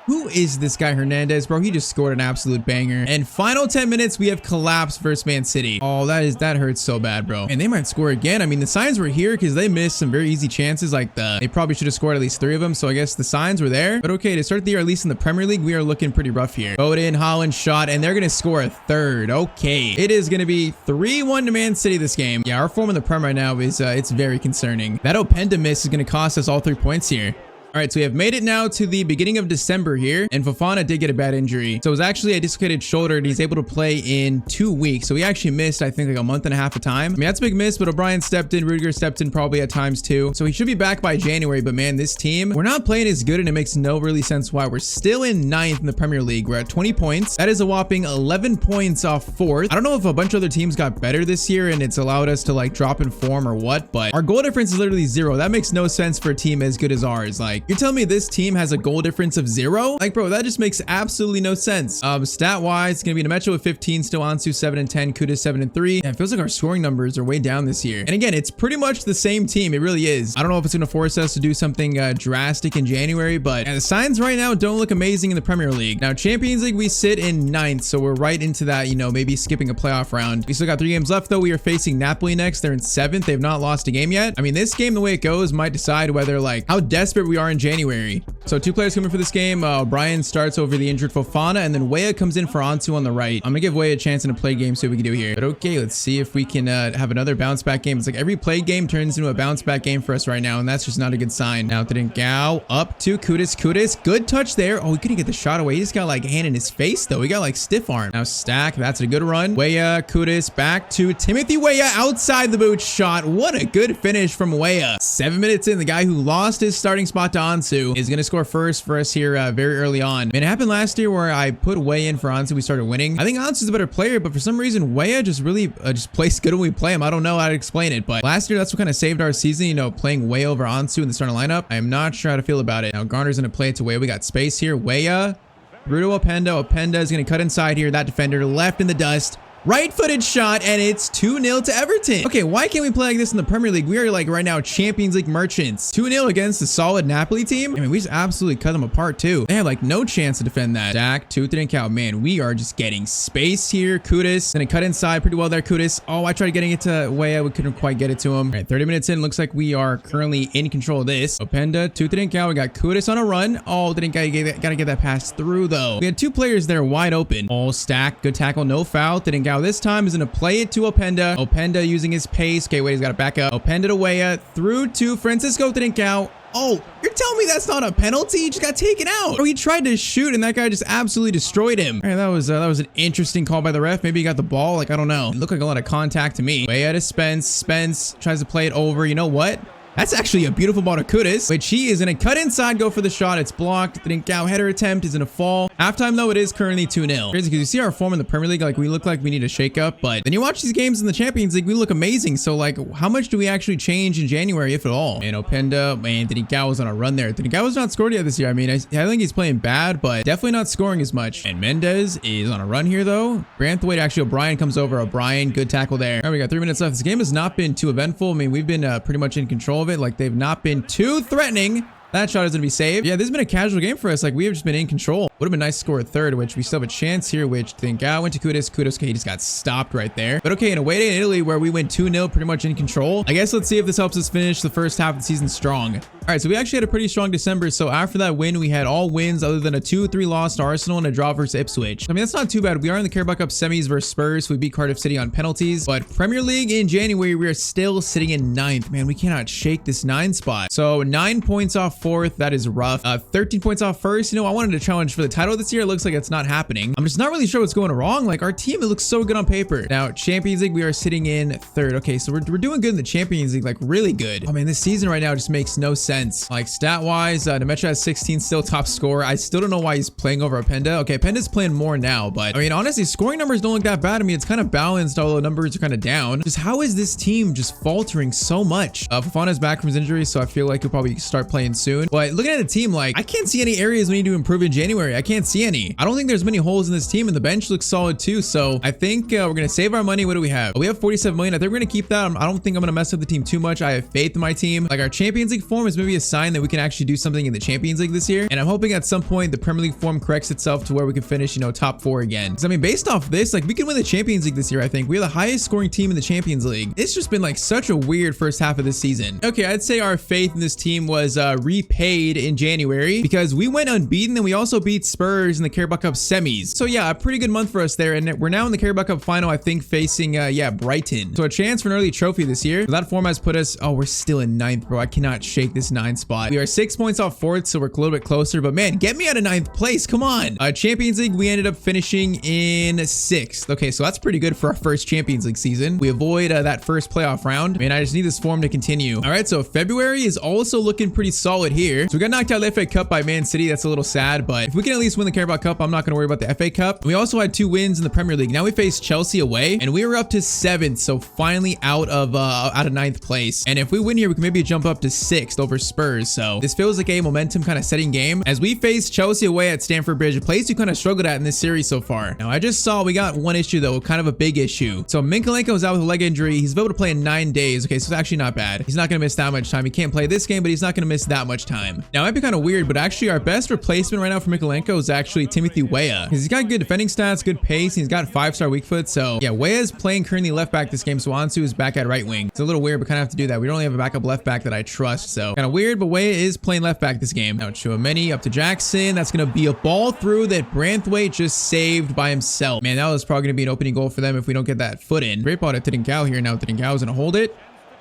Who is this guy Hernandez, bro? He just scored an absolute banger. And final 10 minutes, we have collapsed versus Man City. Oh, that hurts so bad, bro. And they might score again. I mean, the signs were here because they missed some very easy chances. Like they probably should have scored at least 3 of them. So I guess the signs were there. But okay, to start the year, at least in the Premier League, we are looking pretty rough here. Foden, Haaland shot, and they're going to score a 3rd. Okay. It is going to be 3-1 to Man City this game. Yeah, our form in the Prem right now is, it's very concerning. That Openda miss is going to cost us all 3 points here. All right, so we have made it now to the beginning of December here, and Fofana did get a bad injury. So it was actually a dislocated shoulder, and he's able to play in 2 weeks. So he actually missed, I think, like a month and a half of time. I mean, that's a big miss, but O'Brien stepped in, Rudiger stepped in probably at times too. So he should be back by January, but man, this team, we're not playing as good, and it makes no really sense why. We're still in 9th in the Premier League. We're at 20 points. That is a whopping 11 points off 4th. I don't know if a bunch of other teams got better this year and it's allowed us to like drop in form or what, but our goal difference is literally 0. That makes no sense for a team as good as ours. Like, you're telling me this team has a goal difference of 0? Like, bro, that just makes absolutely no sense. Stat wise, it's gonna be Nemecha with 15, still Ansu 7 and 10, Kudos 7 and 3. And it feels like our scoring numbers are way down this year. And again, it's pretty much the same team. It really is. I don't know if it's gonna force us to do something drastic in January, but the signs right now don't look amazing in the Premier League. Now, Champions League, we sit in 9th, so we're right into that, you know, maybe skipping a playoff round. We still got 3 games left though. We are facing Napoli next. They're in 7th. They've not lost a game yet. I mean, this game, the way it goes, might decide whether like how desperate we are in January. So 2 players coming for this game. Brian starts over the injured Fofana, and then Weah comes in for Ansu on the right. I'm gonna give Weah a chance in a play game, see what we can do here. But okay, let's see if we can have another bounce back game. It's like every play game turns into a bounce back game for us right now, and that's just not a good sign. Now Gao up to Kudos. Good touch there. Oh, he couldn't get the shot away. He just got like a hand in his face though. He got like stiff arm. Now Stack, that's a good run. Weah, Kudos back to Timothy Weah, outside the boot shot. What a good finish from Weah. 7 minutes in, the guy who lost his starting spot to Ansu is gonna score first for us here very early on. And it happened last year where I put Weah in for Ansu. We started winning. I think Ansu's a better player, but for some reason Weah just really just plays good when we play him. I don't know how to explain it, but last year that's what kind of saved our season, you know, playing Weah over Ansu in the starting lineup. I am not sure how to feel about it. Now Garner's gonna play it to Weah. We got space here. Weah through to Openda. Openda is gonna cut inside here. That defender left in the dust. Right-footed shot, and it's 2-0 to Everton. Okay, why can't we play like this in the Premier League? We are like right now Champions League merchants. 2-0 against a solid Napoli team. I mean, we just absolutely cut them apart too. They have like no chance to defend that. Dak, Tyztir, Cow. Man, we are just getting space here. Kudos gonna cut inside pretty well there. Kudos. Oh, I tried getting it to Weah. We couldn't quite get it to him. All right, 30 minutes in. Looks like we are currently in control of this. Openda, Tyztir, Cow. We got Kudos on a run. Oh, gotta get that pass through though. We had 2 players there wide open. All Stack. Good tackle. No foul. Tyztir, Cow. This time is going to play it to Openda. Openda using his pace. Okay, wait, he's got to back up. Openda to Weah. Through to Francisco Trincao. Oh, you're telling me that's not a penalty? He just got taken out. Oh, he tried to shoot, and that guy just absolutely destroyed him. All right, that was an interesting call by the ref. Maybe he got the ball. Like, I don't know. It looked like a lot of contact to me. Weah to Spence. Spence tries to play it over. You know what? That's actually a beautiful ball to Kudos, which he is going to cut inside, go for the shot. It's blocked. The Trincao header attempt is going to fall. Halftime, though, it is currently 2-0. Crazy, because you see our form in the Premier League, like we look like we need a shake-up, but then you watch these games in the Champions League, we look amazing. So, like, how much do we actually change in January, if at all? And Openda, man, Trincao was on a run there. Trincao not scored yet this year. I mean, I think he's playing bad, but definitely not scoring as much. And Mendes is on a run here, though. Branthwaite, actually, O'Brien comes over. O'Brien, good tackle there. All right, we got 3 minutes left. This game has not been too eventful. I mean, we've been pretty much in control of it. Like, they've not been too threatening. That shot is going to be saved. Yeah, this has been a casual game for us. Like, we have just been in control. Would have been nice to score a third, which we still have a chance here, which I think went to Kudos. Kudos, okay, he just got stopped right there. But okay, in a way day in Italy where we went 2-0 pretty much in control, I guess let's see if this helps us finish the first half of the season strong. All right, so we actually had a pretty strong December. So after that win, we had all wins other than a 2-3 loss to Arsenal and a draw versus Ipswich. I mean, that's not too bad. We are in the Carabao Cup semis versus Spurs. We beat Cardiff City on penalties. But Premier League in January, we are still sitting in 9th. Man, we cannot shake this 9 spot. So 9 points off 4th. That is rough. 13 points off 1st. You know, I wanted to challenge for the title this year. It looks like it's not happening. I'm just not really sure what's going wrong. Like, our team, it looks so good on paper. Now, Champions League, we are sitting in 3rd. Okay, so we're doing good in the Champions League, like really good. Oh man, this season right now just makes no sense. Like, stat-wise, Nemecha has 16, still top scorer. I still don't know why he's playing over Openda. Okay, Openda's playing more now, but I mean, honestly, scoring numbers don't look that bad. I mean, it's kind of balanced, although numbers are kind of down. Just how is this team just faltering so much? Fofana's back from his injury, so I feel like he'll probably start playing soon. But looking at the team, like, I can't see any areas we need to improve in January. I can't see any. I don't think there's many holes in this team, and the bench looks solid too. So I think we're gonna save our money. What do we have? We have 47 million. I think we're gonna keep that. I don't think I'm gonna mess up the team too much. I have faith in my team. Like, our Champions League form is maybe a sign that we can actually do something in the Champions League this year, and I'm hoping at some point the Premier League form corrects itself to where we can finish, you know, top 4 again. Because I mean, based off this, like, we can win the Champions League this year. I think we're the highest scoring team in the Champions League. It's just been like such a weird first half of this season. Okay, I'd say our faith in this team was repaid in January because we went unbeaten, and we also beat Spurs in the Carabao Cup semis. So yeah, a pretty good month for us there. And we're now in the Carabao Cup final, I think, facing, Brighton. So a chance for an early trophy this year. So that form has put us, oh, we're still in 9th, bro. I cannot shake this 9th spot. We are 6 points off 4th, so we're a little bit closer. But man, get me out of 9th place. Come on. Champions League, we ended up finishing in 6th. Okay, so that's pretty good for our first Champions League season. We avoid that first playoff round. Man, I just need this form to continue. All right, so February is also looking pretty solid here. So we got knocked out of the FA Cup by Man City. That's a little sad, but if we can at least win the Carabao Cup, I'm not going to worry about the FA Cup. We also had 2 wins in the Premier League. Now we face Chelsea away, and we were up to 7th, so finally out of 9th place. And if we win here, we can maybe jump up to 6th over Spurs. So this feels like a momentum kind of setting game as we face Chelsea away at Stamford Bridge, a place we kind of struggled at in this series so far. Now I just saw we got one issue though, kind of a big issue. So Minkolenko is out with a leg injury. He's able to play in 9 days. Okay, so it's actually not bad. He's not going to miss that much time. He can't play this game, but he's not going to miss that much time. Now it might be kind of weird, but actually our best replacement right now for Minkolenko is actually Timothy Weah, because he's got good defending stats, good pace, and he's got 5-star weak foot. So yeah, Weah is playing currently left back this game, so Ansu is back at right wing. It's a little weird, but kind of have to do that. We don't really have a backup left back that I trust, so kind of weird, but Weah is playing left back this game. Now Chouameni up to Jackson. That's going to be a ball through that Branthwaite just saved by himself. Man, that was probably going to be an opening goal for them if we don't get that foot in. Great ball to Tyztir here. Now Tyztir is going to hold it.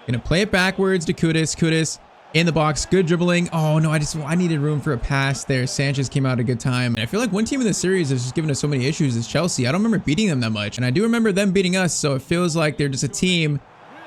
Going to play it backwards to Kudus. Kudus in the box. Good dribbling. Oh no, I needed room for a pass there. Sanchez came out at a good time. And I feel like one team in the series has just given us so many issues is Chelsea. I don't remember beating them that much. And I do remember them beating us. So it feels like they're just a team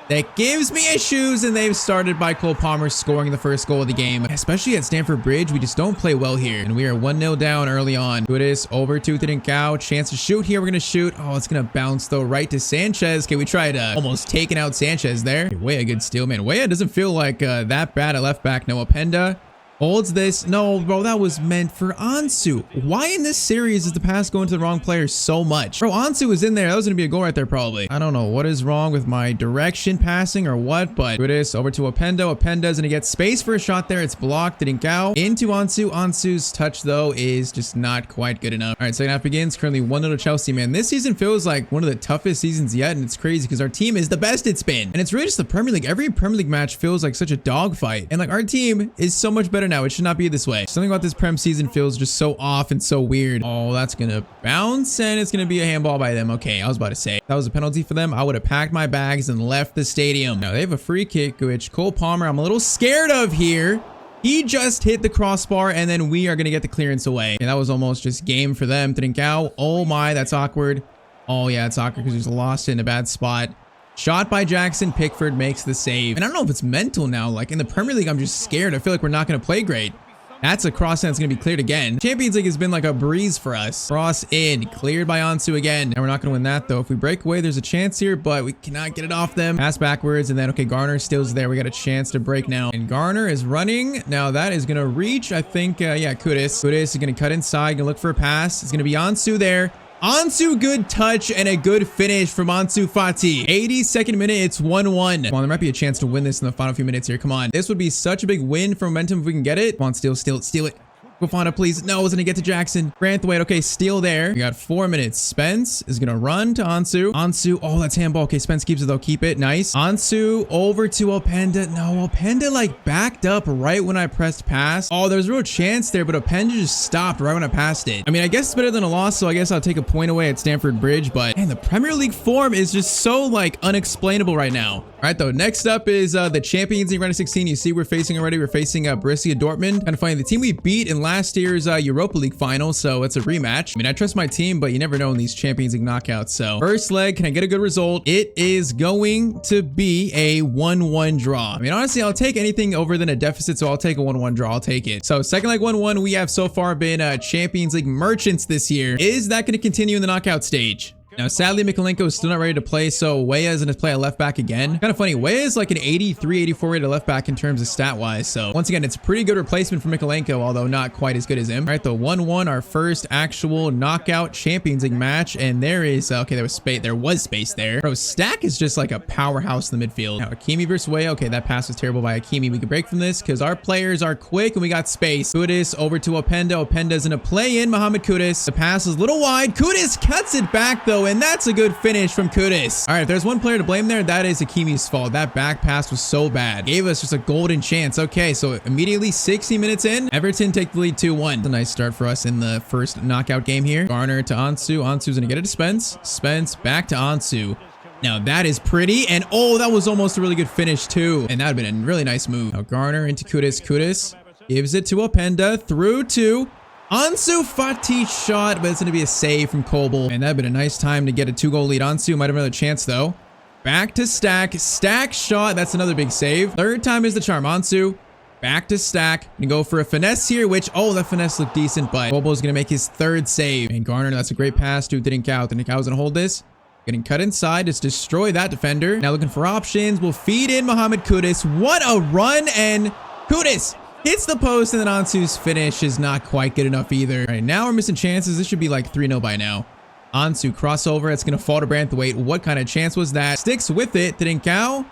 that gives me issues, and they've started by Cole Palmer scoring the first goal of the game. Especially at Stamford Bridge, we just don't play well here, and we are 1-0 down early on. Kudus over to Tyztir. Chance to shoot here. We're gonna shoot. Oh, it's gonna bounce though right to Sanchez. Okay, we tried almost taking out Sanchez there. Weah, good steal, man. Weah doesn't feel like that bad at left back. No, Openda holds this. No, bro, that was meant for Ansu. Why in this series is the pass going to the wrong player so much? Bro, Ansu was in there. That was going to be a goal right there probably. I don't know what is wrong with my direction passing or what, but Kudus over to Openda. Openda's going to get space for a shot there. It's blocked. Tyztir into Ansu. Ansu's touch, though, is just not quite good enough. All right, second half begins. Currently 1-0 to Chelsea, man. This season feels like one of the toughest seasons yet, and it's crazy because our team is the best it's been. And it's really just the Premier League. Every Premier League match feels like such a dogfight. And like our team is so much better now. It should not be this way. Something about this Prem season feels just so off and so weird. Oh, that's gonna bounce, and it's gonna be a handball by them. Okay, I was about to say if that was a penalty for them, I would have packed my bags and left the stadium. Now they have a free kick, which Cole Palmer I'm a little scared of here. He just hit the crossbar, and then we are gonna get the clearance away. And that was almost just game for them. Tyztir. Oh my, that's awkward. Oh yeah, it's awkward because he's lost it in a bad spot. Shot by Jackson. Pickford makes the save. And I don't know if it's mental now. Like in the Premier League, I'm just scared. I feel like we're not going to play great. That's a cross that's going to be cleared again. Champions League has been like a breeze for us. Cross in. Cleared by Ansu again. And we're not going to win that though. If we break away, there's a chance here, but we cannot get it off them. Pass backwards. And then, okay, Garner still's there. We got a chance to break now. And Garner is running. Now that is going to reach, I think, yeah, Kudus. Kudus is going to cut inside. Going to look for a pass. It's going to be Ansu there. Ansu, good touch and a good finish from Ansu Fati. 82nd minute, it's 1-1. Come on, there might be a chance to win this in the final few minutes here. Come on. This would be such a big win for momentum if we can get it. Come on, steal it. Fofana, please. No, it's going to get to Jackson. Branthwaite, okay, steal there. We got 4 minutes. Spence is going to run to Ansu. Ansu, oh, that's handball. Okay, Spence keeps it though. Keep it. Nice. Ansu over to Openda. No, Openda like backed up right when I pressed pass. Oh, there's a real chance there, but Openda just stopped right when I passed it. I mean, I guess it's better than a loss, so I guess I'll take a point away at Stamford Bridge, but man, the Premier League form is just so like unexplainable right now. All right, though, next up is the Champions League round of 16. You see we're facing Borussia Dortmund. Kind of funny, the team we beat in last year's Europa League final, so it's a rematch. I mean, I trust my team, but you never know in these Champions League knockouts. So first leg, can I get a good result? It is going to be a 1-1 draw. I mean, honestly, I'll take anything over than a deficit, so I'll take a 1-1 draw. I'll take it. So second leg 1-1, we have so far been Champions League merchants this year. Is that going to continue in the knockout stage? Now, sadly, Minkolenko is still not ready to play, so Weah is going to play a left back again. Kind of funny. Weah is like an 83, 84 rated left back in terms of stat-wise. So once again, it's a pretty good replacement for Minkolenko, although not quite as good as him. All right, the 1-1, our first actual knockout Champions League match. And there is, okay, there was space there. Bro, Stack is just like a powerhouse in the midfield. Now, Hakimi versus Weah. Okay, that pass was terrible by Hakimi. We can break from this because our players are quick and we got space. Kudus over to Openda. Openda's in a play in. Mohamed Kudus. The pass is a little wide. Kudus cuts it back though. and that's a good finish from Kudus. All right, if there's one player to blame there, that is Hakimi's fault. That back pass was so bad. Gave us just a golden chance. Okay, so immediately 60 minutes in, Everton take the lead 2-1. A nice start for us in the first knockout game here. Garner to Ansu. Ansu's gonna get it to Spence. Spence back to Ansu. Now that is pretty, and oh, that was almost a really good finish too. And that would have been a really nice move. Now Garner into Kudus. Kudus gives it to Openda, through to Ansu Fati shot, but it's gonna be a save from Kobel. And that'd been a nice time to get a 2-goal lead. Ansu might have another chance though. Back to Stack. Stack shot, that's another big save. Third time is the charm. Ansu back to Stack. Gonna go for a finesse here, which, oh, that finesse looked decent, but Kobel's gonna make his third save. And Garner, that's a great pass to Dinkau. Dinkau's gonna hold this. Getting cut inside. Just destroy that defender. Now looking for options. We'll feed in Mohamed Kudus. What a run. And Kudus hits the post, and then Ansu's finish is not quite good enough either. All right, now we're missing chances. This should be like 3-0 by now. Ansu crossover. It's going to fall to Branthwaite. What kind of chance was that? Sticks with it. Dinkau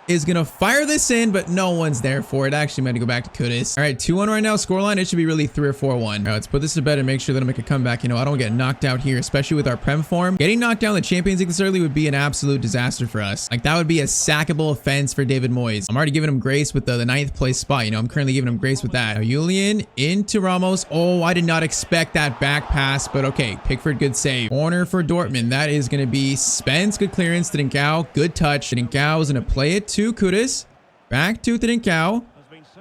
is going to fire this in, but no one's there for it. Actually meant to go back to Kudus. All right, 2-1 right now. Scoreline, it should be really 3 or 4-1. All right, let's put this to bed and make sure that I make a comeback. You know, I don't get knocked out here, especially with our Prem form. Getting knocked down in the Champions League this early would be an absolute disaster for us. Like, that would be a sackable offense for David Moyes. I'm already giving him grace with the 9th place spot. You know, I'm currently giving him grace with that. Now, Julian into Ramos. Oh, I did not expect that back pass, but okay. Pickford, good save. Corner for Dortmund. That is going to be Spence. Good clearance. Dinkau, good touch. Dinkau is going to play it to Kudus. Back to Dinkau.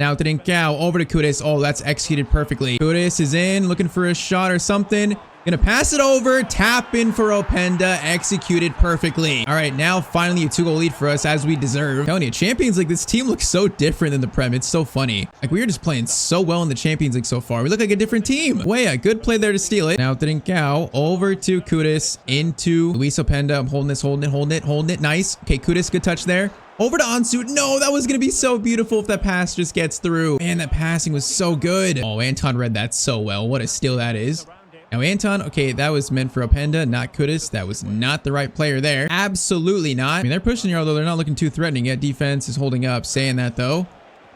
Now Dinkau over to Kudus. Oh, that's executed perfectly. Kudus is in, looking for a shot or something. Gonna pass it over. Tap in for Openda. Executed perfectly. All right, now finally a 2-goal lead for us, as we deserve. I'm telling you, Champions League, this team looks so different than the Prem. It's so funny. Like, we were just playing so well in the Champions League so far. We look like a different team. Weah, good play there to steal it. Now Dinkau over to Kudus, into Luis Openda. I'm holding this, holding it. Nice. Okay, Kudus, good touch there. Over to Ansu. No, that was going to be so beautiful if that pass just gets through. Man, that passing was so good. Oh, Anton read that so well. What a steal that is. Now, Anton, okay, that was meant for Openda, not Kudus. That was not the right player there. Absolutely not. I mean, they're pushing here, although they're not looking too threatening yet. Defense is holding up. Saying that, though.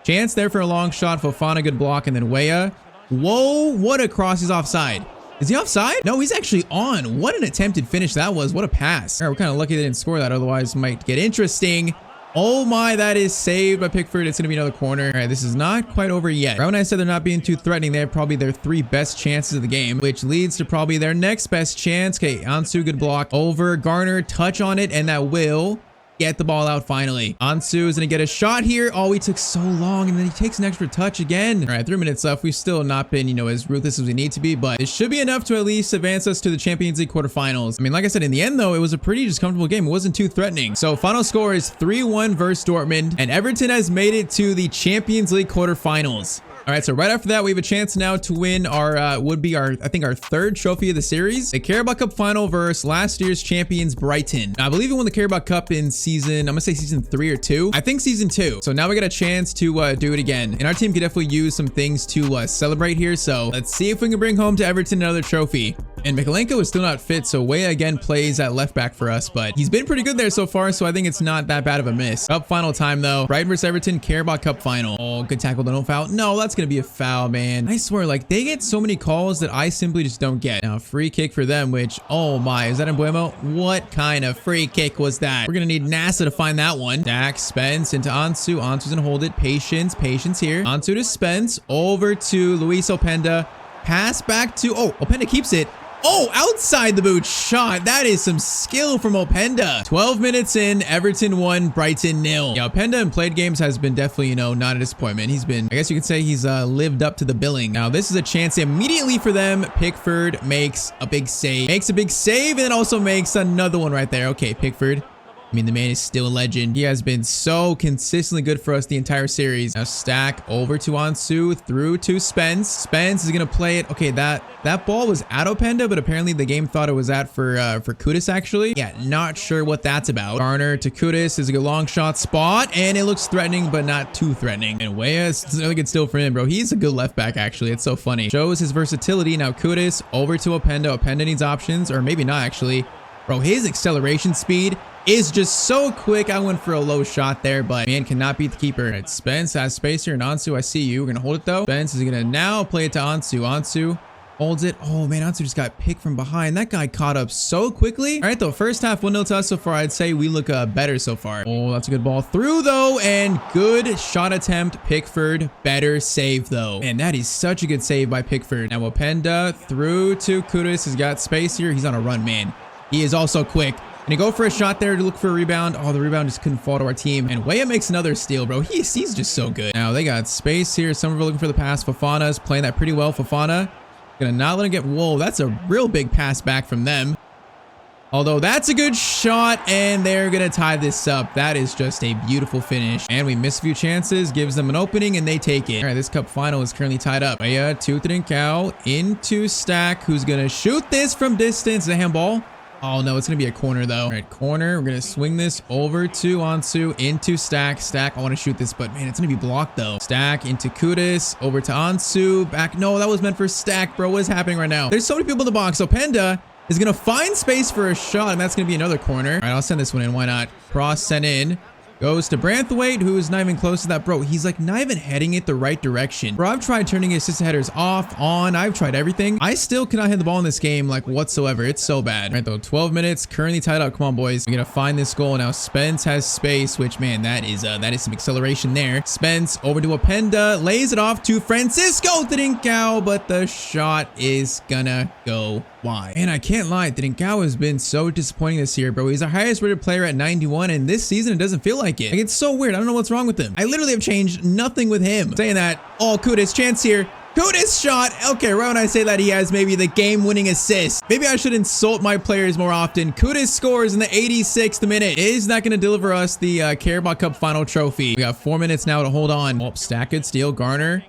Chance there for a long shot. Fofana, good block, and then Weah. Whoa, what a cross. He's offside. Is he offside? No, he's actually on. What an attempted finish that was. What a pass. All right, we're kind of lucky they didn't score that. Otherwise, it might get interesting. Oh my, that is saved by Pickford. It's going to be another corner. All right, this is not quite over yet. Right when I said they're not being too threatening, they have probably their 3 best chances of the game, which leads to probably their next best chance. Okay, Ansu, good block. Over, Garner, touch on it, and that will get the ball out finally. Ansu is going to get a shot here. Oh, he took so long, and then he takes an extra touch again. All right, 3 minutes left. We've still not been, you know, as ruthless as we need to be, but it should be enough to at least advance us to the Champions League quarterfinals. I mean, like I said, in the end, though, it was a pretty just comfortable game. It wasn't too threatening. So final score is 3-1 versus Dortmund, and Everton has made it to the Champions League quarterfinals. All right, so right after that, we have a chance now to win our, I think our 3rd trophy of the series. The Carabao Cup final versus last year's champions, Brighton. Now, I believe we won the Carabao Cup in season, I'm gonna say season 3 or 2. I think season 2. So now we got a chance to do it again. And our team could definitely use some things to celebrate here. So let's see if we can bring home to Everton another trophy. And Mikalenko is still not fit, so Weah again plays at left back for us, but he's been pretty good there so far, so I think it's not that bad of a miss. Cup final time though. Brighton versus Everton, Carabao Cup final. Oh, good tackle, no foul. No, that's gonna be a foul, man. I swear, like, they get so many calls that I simply just don't get. Now, free kick for them, which, oh my, is that Embuemo? What kind of free kick was that? We're gonna need NASA to find that one. Dak, Spence into Ansu. Ansu's gonna hold it. Patience here. Ansu to Spence, over to Luis Openda. Pass back to, oh, Openda keeps it. Oh, outside the boot shot. That is some skill from Openda. 12 minutes in, Everton 1, Brighton 0. Yeah, Openda in played games has been definitely, you know, not a disappointment. He's been, I guess you could say he's lived up to the billing. Now, this is a chance immediately for them. Pickford makes a big save. And then also makes another one right there. Okay, Pickford. I mean, the man is still a legend. He has been so consistently good for us the entire series. Now Stack over to Ansu, through to Spence. Spence is going to play it. Okay, that ball was at Openda, but apparently the game thought it was at for Kudus, actually. Yeah, not sure what that's about. Garner to Kudus is a good long shot spot, and it looks threatening, but not too threatening. And Weah is really good still for him, bro. He's a good left back, actually. It's so funny. Shows his versatility. Now Kudus over to Openda. Openda needs options, or maybe not, actually. Bro, his acceleration speed is just so quick. I went for a low shot there, but man cannot beat the keeper. All right, Spence has space here, and Ansu, I see you. We're going to hold it, though. Spence is going to now play it to Ansu. Ansu Holds it. Oh man, Ansu just got picked from behind. That guy caught up so quickly. All right, though, first half 1-0 to us so far. I'd say we look better so far. Oh, that's a good ball through though, and good shot attempt. Pickford, better save though. And that is such a good save by Pickford. Now Openda through to Kudus. He's got space here. He's on a run, man. He is also quick. And he go for a shot there to look for a rebound. Oh, the rebound just couldn't fall to our team. And Weah makes another steal, bro. He's just so good. Now they got space here. Somerville looking for the pass. Fofana's playing that pretty well. Fofana gonna not let him get. Whoa, that's a real big pass back from them. Although that's a good shot, and they're gonna tie this up. That is just a beautiful finish. And we miss a few chances, gives them an opening, and they take it. All right, this cup final is currently tied up. Weah, Tyztir into Stack, who's gonna shoot this from distance. A handball. Oh no, it's gonna be a corner though. All right, corner. We're gonna swing this over to Ansu into Stack. Stack, I want to shoot this, but man, it's gonna be blocked though. Stack into Kudus, over to Ansu. Back. No, that was meant for Stack, bro. What is happening right now? There's so many people in the box. So Openda is gonna find space for a shot, and that's gonna be another corner. All right, I'll send this one in. Why not? Cross sent in. Goes to Branthwaite, who is not even close to that. Bro, he's like not even heading it the right direction. Bro, I've tried turning his assistant headers off, on. I've tried everything. I still cannot hit the ball in this game like whatsoever. It's so bad. All right, though, 12 minutes, currently tied up. Come on, boys. We're gonna find this goal. Now Spence has space, which, man, that is some acceleration there. Spence over to Openda, lays it off to Francisco Trincao, but the shot is gonna go wide. And I can't lie, Trincao has been so disappointing this year, bro. He's our highest rated player at 91, and this season it doesn't feel like it. Like, it's so weird. I don't know what's wrong with him. I literally have changed nothing with him. Saying that, oh, Kudus, chance here. Kudus shot. Okay, right when I say that, he has maybe the game-winning assist. Maybe I should insult my players more often. Kudus scores in the 86th minute. Is that going to deliver us the Carabao Cup final trophy? We got 4 minutes now to hold on. Oh, Stack it, steal, Garner.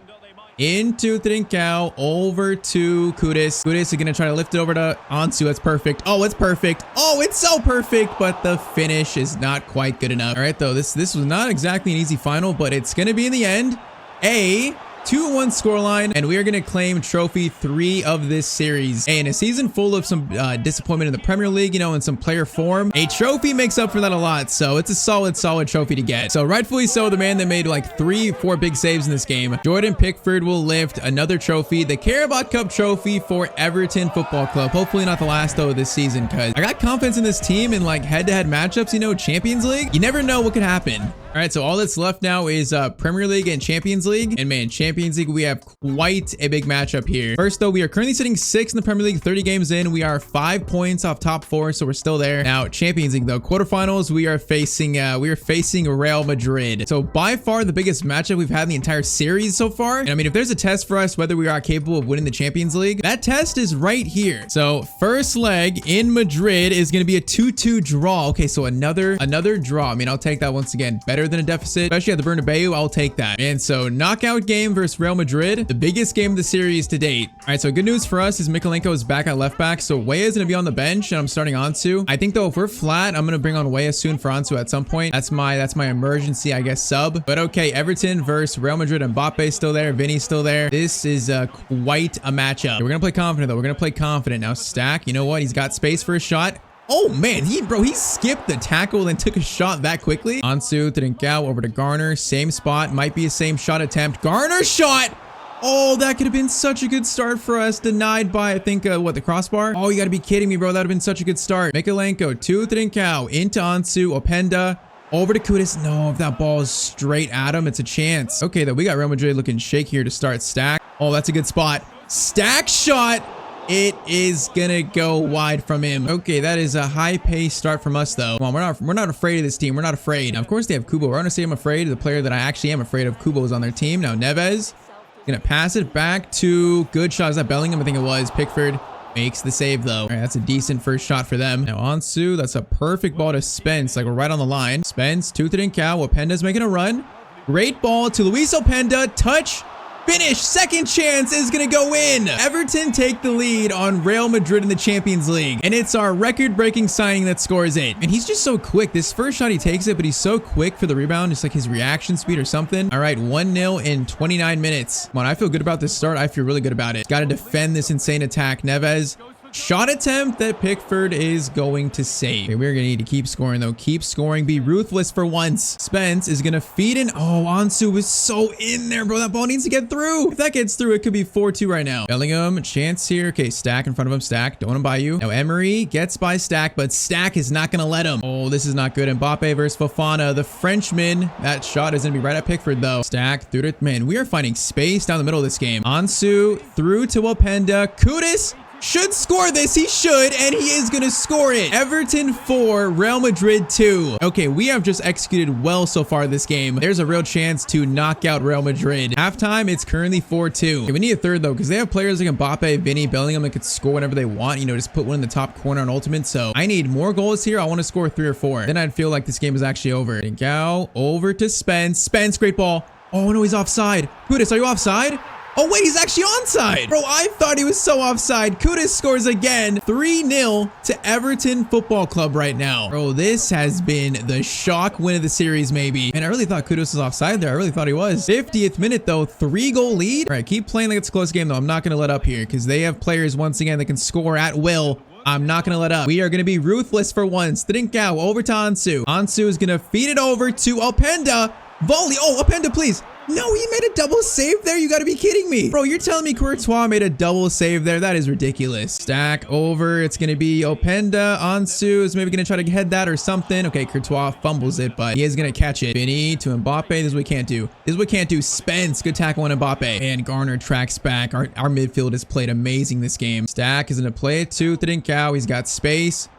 Into Trincao, over to Kudus. Kudus is going to try to lift it over to Ansu. That's perfect. Oh, it's perfect. Oh, it's so perfect, but the finish is not quite good enough. All right, though, this was not exactly an easy final, but it's going to be in the end a 2-1 scoreline, and we are going to claim trophy 3 of this series. Hey, in a season full of some disappointment in the Premier League, you know, and some player form, a trophy makes up for that a lot. So it's a solid trophy to get. So rightfully so, the man that made like 3-4 big saves in this game, Jordan Pickford, will lift another trophy, the Carabao Cup trophy for Everton Football Club. Hopefully not the last though of this season, because I got confidence in this team in like head-to-head matchups. You know, Champions League, you never know what could happen. All right, so all that's left now is Premier League and Champions League. And man, Champions League, we have quite a big matchup here. First, though, we are currently sitting 6th in the Premier League, 30 games in. We are 5 points off top 4, so we're still there. Now, Champions League, though, quarterfinals, we are facing Real Madrid. So by far the biggest matchup we've had in the entire series so far. And I mean, if there's a test for us whether we are capable of winning the Champions League, that test is right here. So first leg in Madrid is going to be a 2-2 draw. Okay, so another draw. I mean, I'll take that once again. Better than a deficit, especially at the Bernabeu. I'll take that. And so knockout game versus Real Madrid, the biggest game of the series to date. All right, so good news for us is Mikalenko is back at left back, so Weah is going to be on the bench, and I'm starting Ansu. I think though, if we're flat, I'm going to bring on Weah soon for Ansu at some point. That's my emergency, I guess, sub. But okay, Everton versus Real Madrid. Mbappe still there, Vinny's still there. This is quite a matchup. We're gonna play confident though. We're gonna play confident. Now Stack, you know what? He's got space for a shot. Oh man, he skipped the tackle and took a shot that quickly. Ansu, Trincao over to Garner. Same spot, might be a same shot attempt. Garner shot! Oh, that could have been such a good start for us. Denied by, I think, the crossbar? Oh, you gotta be kidding me, bro. That would have been such a good start. Mikalenko to Trincao, into Ansu, Openda, over to Kudus. No, if that ball is straight at him, it's a chance. Okay, though, we got Real Madrid looking shaky here to start. Stack. Oh, that's a good spot. Stack shot! It is gonna go wide from him. Okay, that is a high-paced start from us, though. Come on, we're not afraid of this team. We're not afraid. Now, of course, they have Kubo. We're gonna say I'm afraid. The player that I actually am afraid of, Kubo, is on their team. Now, Neves gonna pass it back to good shot. Is that Bellingham? I think it was. Pickford makes the save, though. All right, that's a decent first shot for them. Now, Ansu, that's a perfect ball to Spence. Like, we're right on the line. Spence, to Trincao. Openda's making a run. Great ball to Luis Openda. Touch. Finish. Second chance is going to go in. Everton take the lead on Real Madrid in the Champions League. And it's our record-breaking signing that scores it. And he's just so quick. This first shot, he takes it, but he's so quick for the rebound. Just like his reaction speed or something. All right, 1-0 in 29 minutes. Come on, I feel good about this start. I feel really good about it. Got to defend this insane attack. Neves shot attempt that Pickford is going to save. Okay, we're gonna need to keep scoring though. Keep scoring. Be ruthless for once. Spence is gonna feed in. Oh, Ansu is so in there, bro. That ball needs to get through. If that gets through, it could be 4-2 right now. Bellingham, chance here. Okay, Stack in front of him. Stack, don't want to buy you. Now Emery gets by Stack, but Stack is not gonna let him. Oh, this is not good. Mbappe versus Fofana, the Frenchman. That shot is gonna be right at Pickford though. Stack through to, man, we are finding space down the middle of this game. Ansu through to Openda. Kudus should score this. He should, and he is gonna score it. Everton 4, Real Madrid 2. Okay, we have just executed well so far this game. There's a real chance to knock out Real Madrid. Halftime, it's currently 4-2. Okay, we need a third though, because they have players like Mbappe, Vinny, Bellingham that could score whenever they want. You know, just put one in the top corner on ultimate. So I need more goals here. I want to score 3 or 4. Then I'd feel like this game is actually over. Gao over to Spence. Spence, great ball. Oh no, he's offside. Kudus, are you offside? Oh wait, he's actually onside. Bro, I thought he was so offside. Kudus scores again. 3-0 to Everton Football Club right now. Bro, this has been the shock win of the series maybe. And I really thought Kudus was offside there. I really thought he was. 50th minute though, 3-goal lead. All right, keep playing like it's a close game though. I'm not going to let up here because they have players once again that can score at will. I'm not going to let up. We are going to be ruthless for once. Trincao over to Ansu. Ansu is going to feed it over to Openda. Volley. Oh, Openda, please. No, he made a double save there. You got to be kidding me. Bro, you're telling me Courtois made a double save there? That is ridiculous. Stack over. It's going to be Openda. Ansu is maybe going to try to head that or something. Okay, Courtois fumbles it, but he is going to catch it. Vinny to Mbappe. This is what we can't do. This is what we can't do. Spence. Good tackle on Mbappe. And Garner tracks back. Our midfield has played amazing this game. Stack is going to play it to Trincao. He's got space.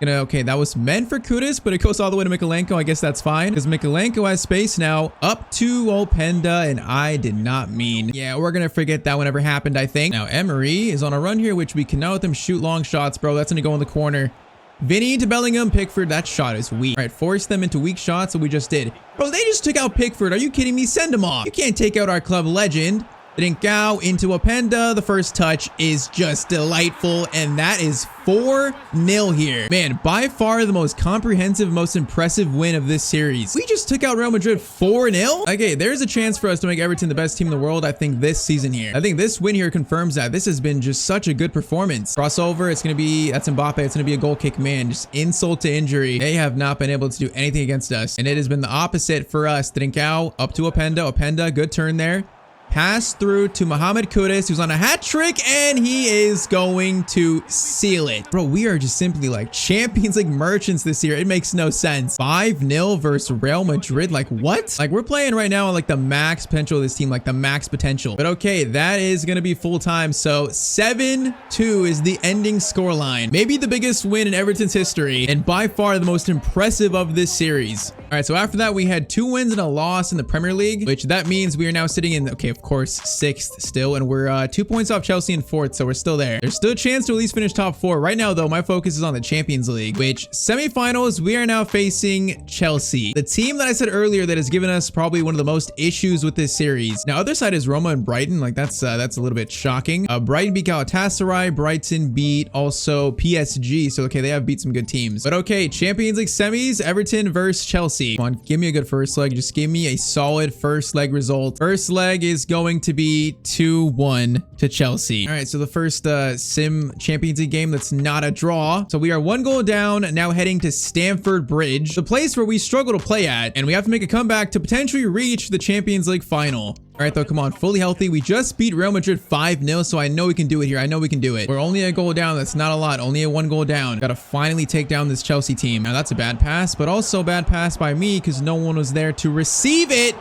Okay, that was meant for Kudus, but it goes all the way to Mikalenko. I guess that's fine because Mikalenko has space now up to Openda, and I did not mean. Yeah, we're going to forget that whenever happened, I think. Now, Emery is on a run here, which we cannot let them shoot long shots, bro. That's going to go in the corner. Vinny to Bellingham. Pickford, that shot is weak. All right, force them into weak shots, so we just did. Bro, they just took out Pickford. Are you kidding me? Send him off. You can't take out our club legend. Trincao into Openda. The first touch is just delightful, and that is 4-0 here. Man, by far the most comprehensive, most impressive win of this series. We just took out Real Madrid 4-0. Okay, there's a chance for us to make Everton the best team in the world, I think, this season here. I think this win here confirms that. This has been just such a good performance. Crossover, it's going to be, that's Mbappe. It's going to be a goal kick, man. Just insult to injury. They have not been able to do anything against us, and it has been the opposite for us. Trincao up to Openda. Openda, good turn there. Pass through to Mohamed Kudus, who's on a hat trick, and he is going to seal it. Bro, we are just simply like Champions League merchants this year. It makes no sense. 5-0 versus Real Madrid. Like, what? Like, we're playing right now on like the max potential of this team, like the max potential. But okay, that is going to be full time. So 7-2 is the ending scoreline. Maybe the biggest win in Everton's history, and by far the most impressive of this series. All right, so after that, we had 2 wins and a loss in the Premier League, which that means we are now sitting in, okay, of course, 6th still, and we're 2 points off Chelsea in 4th, so we're still there. There's still a chance to at least finish top 4. Right now, though, my focus is on the Champions League, which semifinals, we are now facing Chelsea, the team that I said earlier that has given us probably one of the most issues with this series. Now, other side is Roma and Brighton. Like, that's a little bit shocking. Brighton beat Galatasaray. Brighton beat also PSG. So, okay, they have beat some good teams. But okay, Champions League semis, Everton versus Chelsea. Come on, give me a good first leg. Just give me a solid first leg result. First leg is going to be 2-1 to Chelsea. All right, so the first Sim Champions League game, that's not a draw. So we are 1 goal down, now heading to Stamford Bridge, the place where we struggle to play at, and we have to make a comeback to potentially reach the Champions League final. All right, though, come on, fully healthy. We just beat Real Madrid 5-0, so I know we can do it here. I know we can do it. We're only a goal down. That's not a lot. Only a 1 goal down. Got to finally take down this Chelsea team. Now, that's a bad pass, but also a bad pass by me because no one was there to receive it.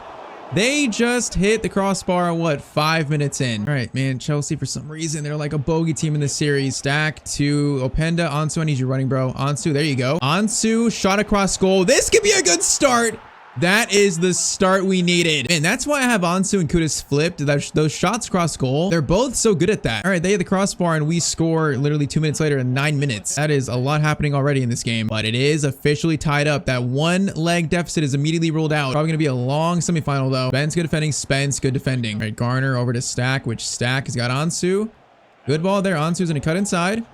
They just hit the crossbar, what, 5 minutes in. All right, man, Chelsea, for some reason, they're like a bogey team in this series. Stack to Openda. Ansu, I need you running, bro. Ansu, there you go. Ansu, shot across goal. This could be a good start. That is the start we needed. And that's why I have Ansu and Kudus flipped. Those shots cross goal, they're both so good at that. All right, they hit the crossbar and we score literally 2 minutes later in 9 minutes. That is a lot happening already in this game, but it is officially tied up. That 1 leg deficit is immediately ruled out. Probably gonna be a long semifinal though. Spence good defending, Spence good defending. All right, Garner over to Stack, which Stack has got Ansu. Good ball there. Ansu's gonna cut inside.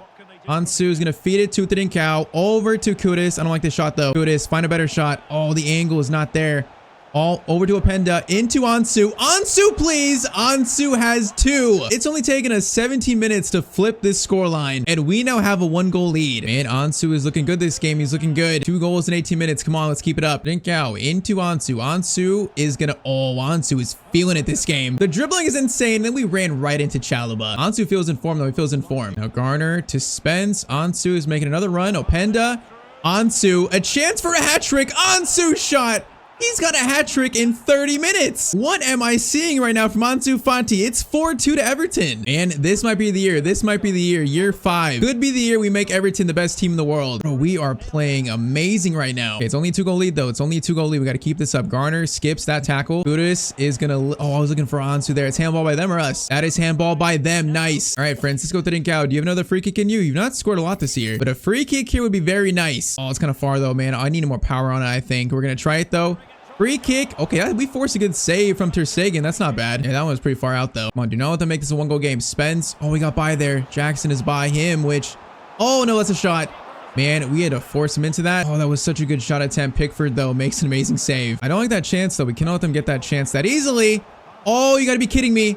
Ansu is going to feed it to Trincao over to Kudus. I don't like this shot though. Kudus, find a better shot. Oh, the angle is not there. All over to Openda, into Ansu. Ansu, please. Ansu has 2. It's only taken us 17 minutes to flip this scoreline, and we now have a 1-goal lead. Man, Ansu is looking good this game. He's looking good. 2 goals in 18 minutes. Come on, let's keep it up. Trincao into Ansu. Ansu is gonna... Oh, Ansu is feeling it this game. The dribbling is insane. Then we ran right into Chalobah. Ansu feels in form, though. He feels in form. Now Garner to Spence. Ansu is making another run. Openda. Ansu. A chance for a hat trick. Ansu shot. He's got a hat trick in 30 minutes. What am I seeing right now from Ansu Fati? It's 4-2 to Everton. And this might be the year. This might be the year. Year 5. Could be the year we make Everton the best team in the world. Bro, we are playing amazing right now. Okay, it's only a 2-goal lead, though. It's only a 2-goal lead. We got to keep this up. Garner skips that tackle. Budis is going to... Oh, I was looking for Ansu there. It's handball by them or us? That is handball by them. Nice. All right, Francisco Trincao. Do you have another free kick in you? You've not scored a lot this year, but a free kick here would be very nice. Oh, it's kind of far, though, man. I need more power on it, I think. We're going to try it, though. Free kick. Okay, we forced a good save from Tyztir. That's not bad. Yeah, that one was pretty far out, though. Come on, do not let them make this a 1-goal game. Spence. Oh, we got by there. Jackson is by him, which... Oh, no, that's a shot. Man, we had to force him into that. Oh, that was such a good shot attempt. Pickford, though, makes an amazing save. I don't like that chance, though. We cannot let them get that chance that easily. Oh, you got to be kidding me.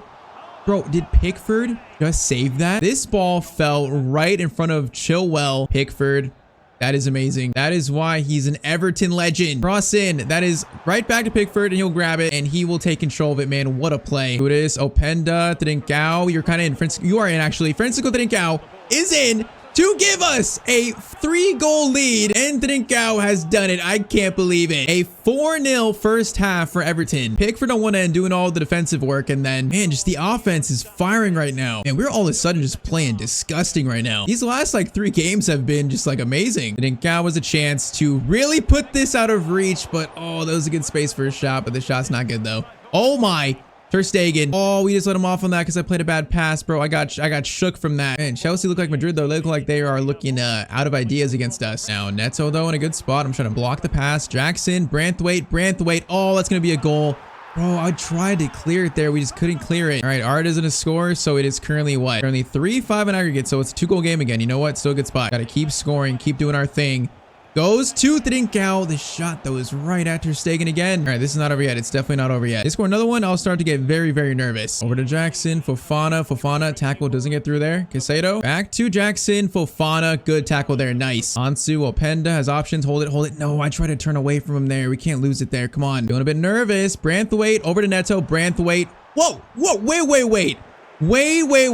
Bro, did Pickford just save that? This ball fell right in front of Chilwell. Pickford. That is amazing. That is why he's an Everton legend. Cross in. That is right back to Pickford, and he'll grab it, and he will take control of it, man. What a play. Budis, Openda, Trincao. You're kind of in. You are in, actually. Francisco Trincao is in to give us a 3-goal lead, and Trincao has done it. I can't believe it. A 4-0 first half for Everton. Pickford on one end doing all the defensive work, and then, man, just the offense is firing right now. And we're all of a sudden just playing disgusting right now. These last, like, 3 games have been just, like, amazing. Trincao was a chance to really put this out of reach, but, oh, that was a good space for a shot, but the shot's not good, though. Oh, my. Ter Stegen. Oh, we just let him off on that because I played a bad pass, bro. I got shook from that. Man, Chelsea look like Madrid, though. They look like they are looking out of ideas against us. Now, Neto, though, in a good spot. I'm trying to block the pass. Jackson, Branthwaite. Oh, that's going to be a goal. Bro, I tried to clear it there. We just couldn't clear it. All right, Art isn't a score, so it is currently what? Currently 3-5 in aggregate, so it's a 2-goal game again. You know what? Still a good spot. Got to keep scoring, keep doing our thing. Goes to Trincao. The shot, though, is right at Ter Stegen again. All right, this is not over yet. It's definitely not over yet. They score another one. I'll start to get very, very nervous. Over to Jackson. Fofana. Tackle doesn't get through there. Caicedo. Back to Jackson. Fofana. Good tackle there. Nice. Ansu. Openda has options. Hold it. No, I try to turn away from him there. We can't lose it there. Come on. Feeling a bit nervous. Branthwaite. Over to Neto. Branthwaite. Whoa.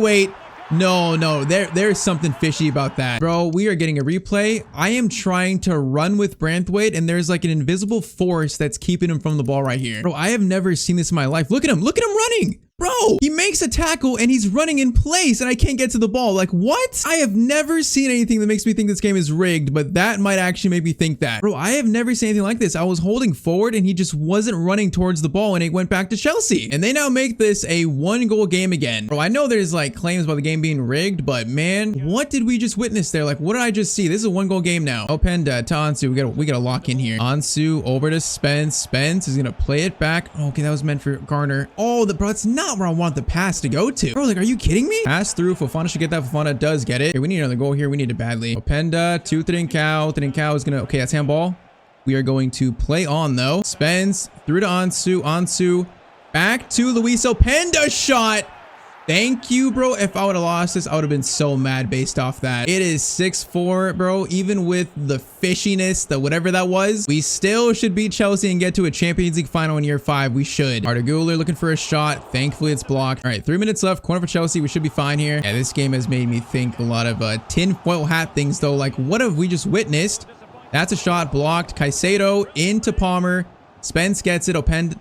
Wait. No, there's something fishy about that. Bro, we are getting a replay. I am trying to run with Branthwaite, and there's like an invisible force that's keeping him from the ball right here. Bro, I have never seen this in my life. Look at him running. Bro, he makes a tackle and he's running in place and I can't get to the ball. Like, what? I have never seen anything that makes me think this game is rigged, but that might actually make me think that. Bro, I have never seen anything like this. I was holding forward and he just wasn't running towards the ball and it went back to Chelsea. And they now make this a 1-goal game again. Bro, I know there's like claims about the game being rigged, but man, what did we just witness there? Like, what did I just see? This is a 1-goal game now. Openda to Ansu. We gotta lock in here. Ansu over to Spence. Spence is gonna play it back. Oh, okay, that was meant for Garner. Oh, bro, it's not where I want the pass to go to. Bro, like, are you kidding me? Pass through. Fofana should get that. Fofana does get it. Okay, we need another goal here. We need it badly. Openda to Trincao. Trincao is gonna... Okay, that's handball. We are going to play on, though. Spence through to Ansu. Ansu back to Luis Openda. Shot. Thank you, bro. If I would have lost this, I would have been so mad based off that. It is 6-4, bro. Even with the fishiness, the whatever that was, we still should beat Chelsea and get to a Champions League final in year 5. We should. Arda Güler looking for a shot. Thankfully, it's blocked. All right, 3 minutes left. Corner for Chelsea. We should be fine here. Yeah, this game has made me think a lot of tinfoil hat things, though. Like, what have we just witnessed? That's a shot blocked. Caicedo into Palmer. Spence gets it. Openda.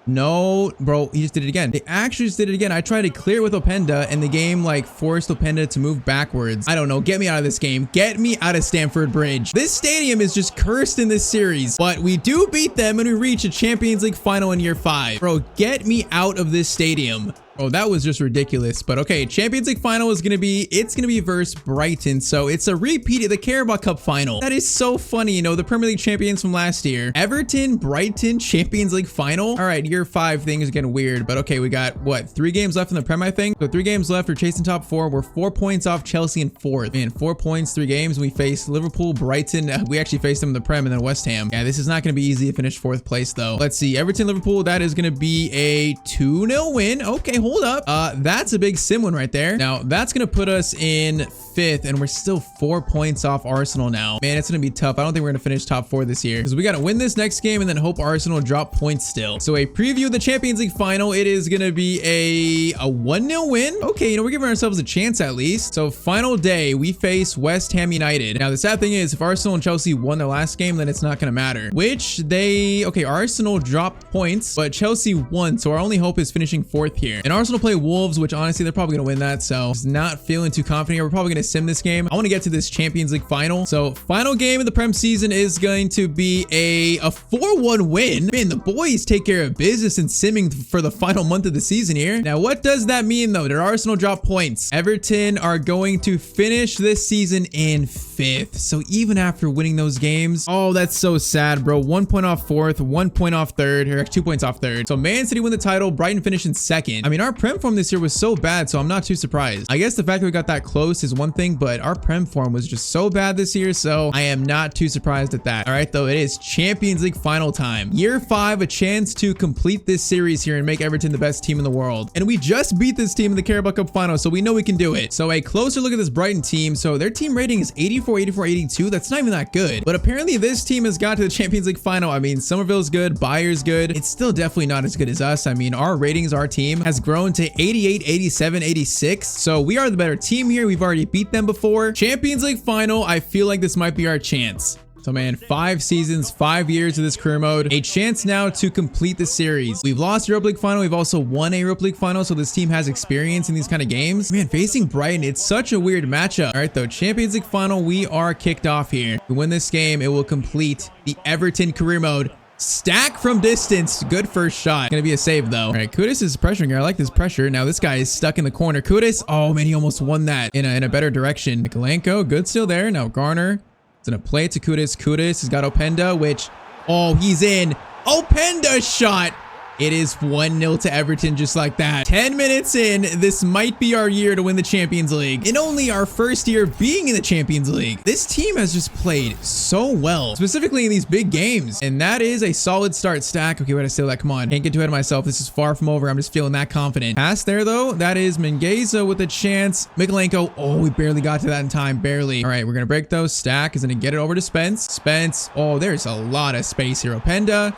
No, bro, he just did it again. They actually just did it again. I tried to clear with Openda and the game like forced Openda to move backwards. I don't know. Get me out of this game. Get me out of Stamford Bridge. This stadium is just cursed in this series, but we do beat them and we reach a Champions League final in year 5. Bro, get me out of this stadium. Oh, that was just ridiculous. But okay, Champions League final is going to be, it's going to be versus Brighton. So it's a repeat of the Carabao Cup final. That is so funny. You know, the Premier League champions from last year. Everton, Brighton, Champions League final. All right, year 5 thing is getting weird. But okay, we got what, 3 games left in the Prem, I think. So 3 games left. We're chasing top 4. We're 4 points off Chelsea in 4th. Man, 4 points, 3 games. We face Liverpool, Brighton. We actually faced them in the Prem and then West Ham. Yeah, this is not going to be easy to finish 4th place though. Let's see. Everton, Liverpool. That is going to be a 2-0 win. Okay, hold up. That's a big sim win right there. Now that's going to put us in 5th and we're still 4 points off Arsenal now. Man, it's going to be tough. I don't think we're going to finish top 4 this year because we got to win this next game and then hope Arsenal drop points still. So a preview of the Champions League final. It is going to be a 1-0 win. Okay, you know, we're giving ourselves a chance at least. So final day, we face West Ham United. Now the sad thing is if Arsenal and Chelsea won their last game, then it's not going to matter. Which they, okay, Arsenal dropped points, but Chelsea won. So our only hope is finishing 4th here. And Arsenal play Wolves, which honestly, they're probably going to win that. So just not feeling too confident here. We're probably going to sim this game. I want to get to this Champions League final. So final game of the Prem season is going to be a 4-1 win. Man, the boys take care of business in simming for the final month of the season here. Now, what does that mean though? Did Arsenal drop points? Everton are going to finish this season in 5th. So even after winning those games, oh, that's so sad, bro. 1 point off 4th, 1 point off 3rd, or 2 points off 3rd. So Man City win the title, Brighton finish in 2nd. I mean, our Prem form this year was so bad, so I'm not too surprised. I guess the fact that we got that close is one thing, but our Prem form was just so bad this year, so I am not too surprised at that. All right, though, it is Champions League final time. Year 5, a chance to complete this series here and make Everton the best team in the world. And we just beat this team in the Carabao Cup final, so we know we can do it. So a closer look at this Brighton team. So their team rating is 84, 84, 82. That's not even that good. But apparently this team has got to the Champions League final. I mean, Somerville's good, Bayer's good. It's still definitely not as good as us. I mean, our ratings, our team has grown to 88, 87, 86. So we are the better team here. We've already beat them before. Champions League final, I feel like this might be our chance. So man, 5 seasons, 5 years of this career mode, a chance now to complete the series. We've lost Europa League final. We've also won a Europa League final. So this team has experience in these kind of games. Man, facing Brighton, it's such a weird matchup. All right, though, Champions League final, we are kicked off here. If we win this game, it will complete the Everton career mode. Stack from distance. Good first shot. Gonna be a save though. All right, Kudus is pressuring here. I like this pressure. Now this guy is stuck in the corner. Kudus, oh man, he almost won that in a better direction. Mikolenko, good still there. Now Garner. It's gonna play it to Kudus. Kudus has got Openda, which, oh, he's in. Openda shot. It is 1-0 to Everton just like that. 10 minutes in, this might be our year to win the Champions League. In only our first year being in the Champions League. This team has just played so well, specifically in these big games. And that is a solid start. Stack. Okay, wait, I steal that. Come on. Can't get too ahead of myself. This is far from over. I'm just feeling that confident. Pass there, though. That is Mengheza with a chance. Mikolenko. Oh, we barely got to that in time. Barely. All right, we're going to break those. Stack is going to get it over to Spence. Spence. Oh, there's a lot of space here. Openda.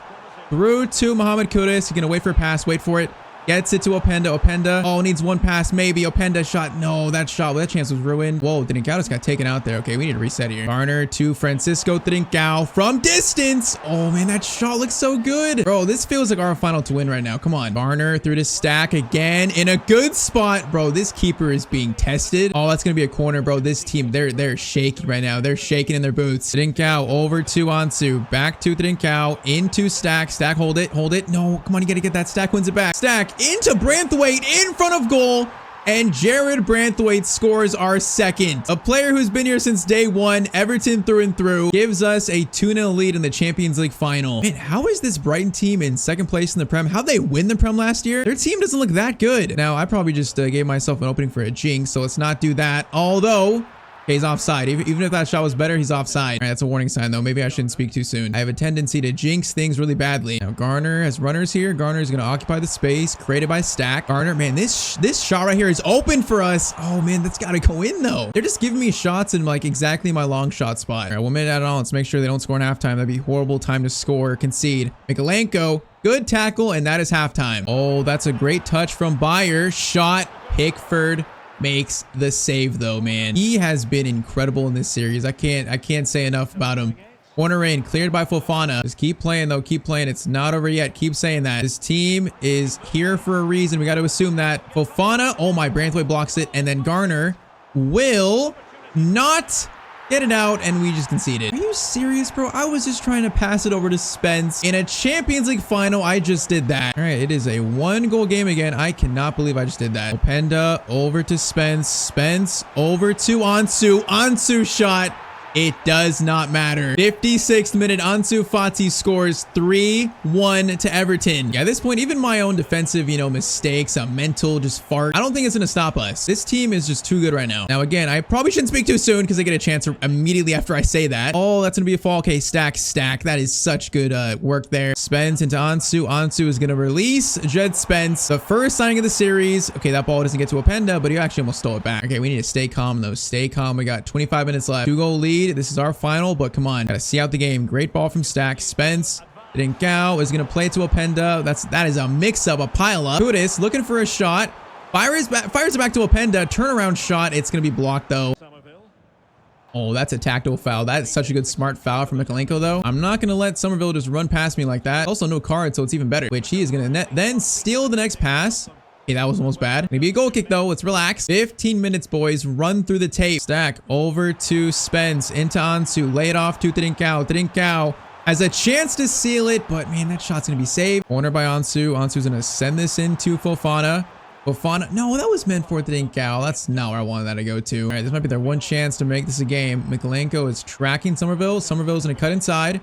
Through to Mohamed Kudus. He's going to wait for a pass. Wait for it. Gets it to Openda. Openda. Oh, needs one pass. Maybe. Openda shot. No, that shot. Well, that chance was ruined. Whoa, Trincao just got taken out there. Okay, we need to reset here. Garner to Francisco Trincao from distance. Oh, man, that shot looks so good. Bro, this feels like our final to win right now. Come on. Garner through to Stack again in a good spot. Bro, this keeper is being tested. Oh, that's going to be a corner, bro. This team, they're shaking right now. They're shaking in their boots. Trincao over to Ansu. Back to Trincao. Into Stack. Stack, hold it. Hold it. No, come on. You got to get that. Stack wins it back. Stack into Branthwaite in front of goal, and Jared Branthwaite scores our second. A player who's been here since day one, Everton through and through, gives us a 2-0 lead in the Champions League final. Man, how is this Brighton team in 2nd place in the Prem? How'd they win the Prem last year? Their team doesn't look that good. Now, I probably just gave myself an opening for a jinx, so let's not do that. Although, okay, he's offside. Even if that shot was better, he's offside. All right, that's a warning sign, though. Maybe I shouldn't speak too soon. I have a tendency to jinx things really badly. Now, Garner has runners here. Garner is going to occupy the space created by Stack. Garner, man, this shot right here is open for us. Oh, man, that's got to go in, though. They're just giving me shots in, like, exactly my long shot spot. All right, 1 minute at all. Let's make sure they don't score in halftime. That'd be a horrible time to score or concede. Mikolenko, good tackle, and that is halftime. Oh, that's a great touch from Bayer. Shot, Pickford makes the save though, man. He has been incredible in this series. I can't say enough about him. Corner in, cleared by Fofana. Just keep playing though, keep playing. It's not over yet. Keep saying that. This team is here for a reason. We got to assume that. Fofana, oh my, Branthwaite blocks it, and then Garner will not get it out, and we just conceded. Are you serious, bro? I was just trying to pass it over to Spence. In a Champions League final, I just did that. All right, it is a 1-goal game again. I cannot believe I just did that. Openda over to Spence. Spence over to Ansu. Ansu shot. It does not matter. 56th minute, Ansu Fati scores 3-1 to Everton. Yeah, at this point, even my own defensive, mistakes, a mental just fart, I don't think it's gonna stop us. This team is just too good right now. Now, again, I probably shouldn't speak too soon because I get a chance immediately after I say that. Oh, that's gonna be a fall. Okay, stack. That is such good work there. Spence into Ansu. Ansu is gonna release Jed Spence. The first signing of the series. Okay, that ball doesn't get to Openda, but he actually almost stole it back. Okay, we need to stay calm though. Stay calm. We got 25 minutes left. 2-goal lead. This is our final, but come on. Gotta see out the game. Great ball from Stack. Spence. Dinkau is gonna play to Openda. That is a mix-up, a pile-up. Kudus looking for a shot. Fires it back to Openda. Turnaround shot. It's gonna be blocked though. Oh, that's a tactical foul. That's such a good smart foul from Mikalenko though. I'm not gonna let Somerville just run past me like that. Also no card, so it's even better. Which he is gonna then steal the next pass. Okay, that was almost bad. Maybe a goal kick though. Let's relax. 15 minutes, boys. Run through the tape. Stack over to Spence. Into Ansu. Lay it off to Trincao. Trincao has a chance to seal it, but man, that shot's gonna be saved. Corner by Ansu. Ansu's gonna send this into Fofana. Fofana. No, that was meant for Trincao. That's not where I wanted that to go to. All right, this might be their one chance to make this a game. Mikalenko is tracking Somerville. Somerville's gonna cut inside.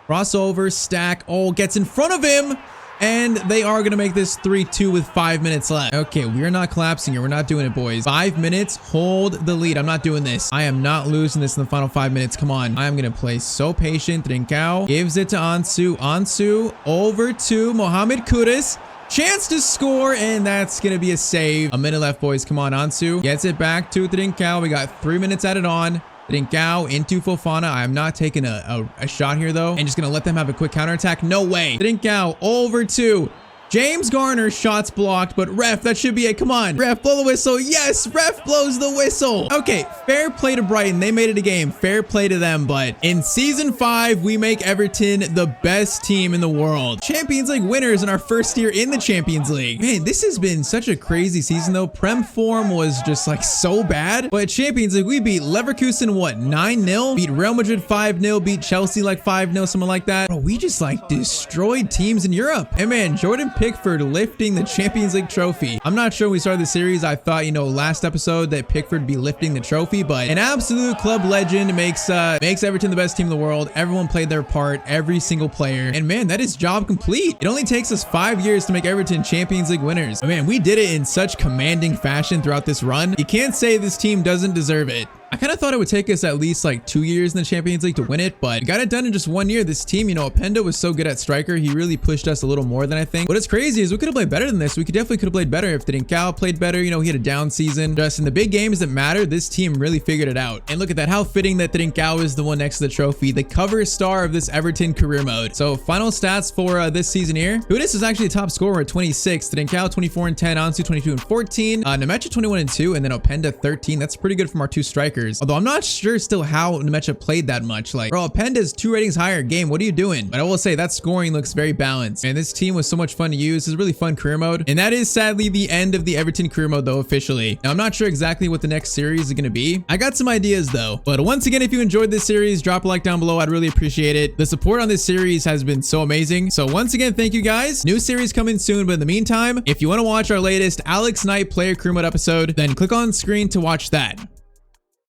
Crossover. Stack. Oh, gets in front of him. And they are going to make this 3-2 with 5 minutes left. Okay, we are not collapsing here. We're not doing it, boys. 5 minutes. Hold the lead. I'm not doing this. I am not losing this in the final 5 minutes. Come on. I'm going to play so patient. Trincao gives it to Ansu. Ansu over to Mohamed Kudus. Chance to score, and that's going to be a save. A minute left, boys. Come on, Ansu. Gets it back to Trincao. We got 3 minutes added on. Trincao into Fofana. I am not taking a shot here though. And just gonna let them have a quick counterattack. No way. Trincao over to James Garner. Shots blocked, but ref, that should be it. Come on. Ref, blow the whistle. Yes, ref blows the whistle. Okay, fair play to Brighton. They made it a game. Fair play to them, but in season 5, we make Everton the best team in the world. Champions League winners in our first year in the Champions League. Man, this has been such a crazy season though. Prem form was just like so bad, but Champions League, we beat Leverkusen, what, 9-0? Beat Real Madrid 5-0, beat Chelsea like 5-0, something like that. Bro, we just like destroyed teams in Europe. And man, Jordan Pickford lifting the Champions League trophy. I'm not sure when we started the series, I thought, last episode that Pickford would be lifting the trophy, but an absolute club legend makes Everton the best team in the world. Everyone played their part, every single player. And man, that is job complete. It only takes us 5 years to make Everton Champions League winners. But man, we did it in such commanding fashion throughout this run. You can't say this team doesn't deserve it. I kind of thought it would take us at least like 2 years in the Champions League to win it, but we got it done in just 1 year. This team, Openda was so good at striker. He really pushed us a little more than I think. What is crazy is we could have played better than this. We definitely could have played better if Trincao played better. He had a down season. Just in the big games that matter, this team really figured it out. And look at that. How fitting that Trincao is the one next to the trophy, the cover star of this Everton career mode. So final stats for this season here. Kudus is actually the top scorer at 26. Trincao 24-10, Ansu 22-14, Nemecha 21-2, and then Openda 13. That's pretty good from our two strikers. Although I'm not sure still how Nemecha played that much. Like, bro, Openda's 2 ratings higher. Game, what are you doing? But I will say that scoring looks very balanced. And this team was so much fun to use. It's a really fun career mode. And that is sadly the end of the Everton career mode though, officially. Now, I'm not sure exactly what the next series is going to be. I got some ideas though. But once again, if you enjoyed this series, drop a like down below. I'd really appreciate it. The support on this series has been so amazing. So once again, thank you guys. New series coming soon. But in the meantime, if you want to watch our latest Alex Knight player career mode episode, then click on screen to watch that.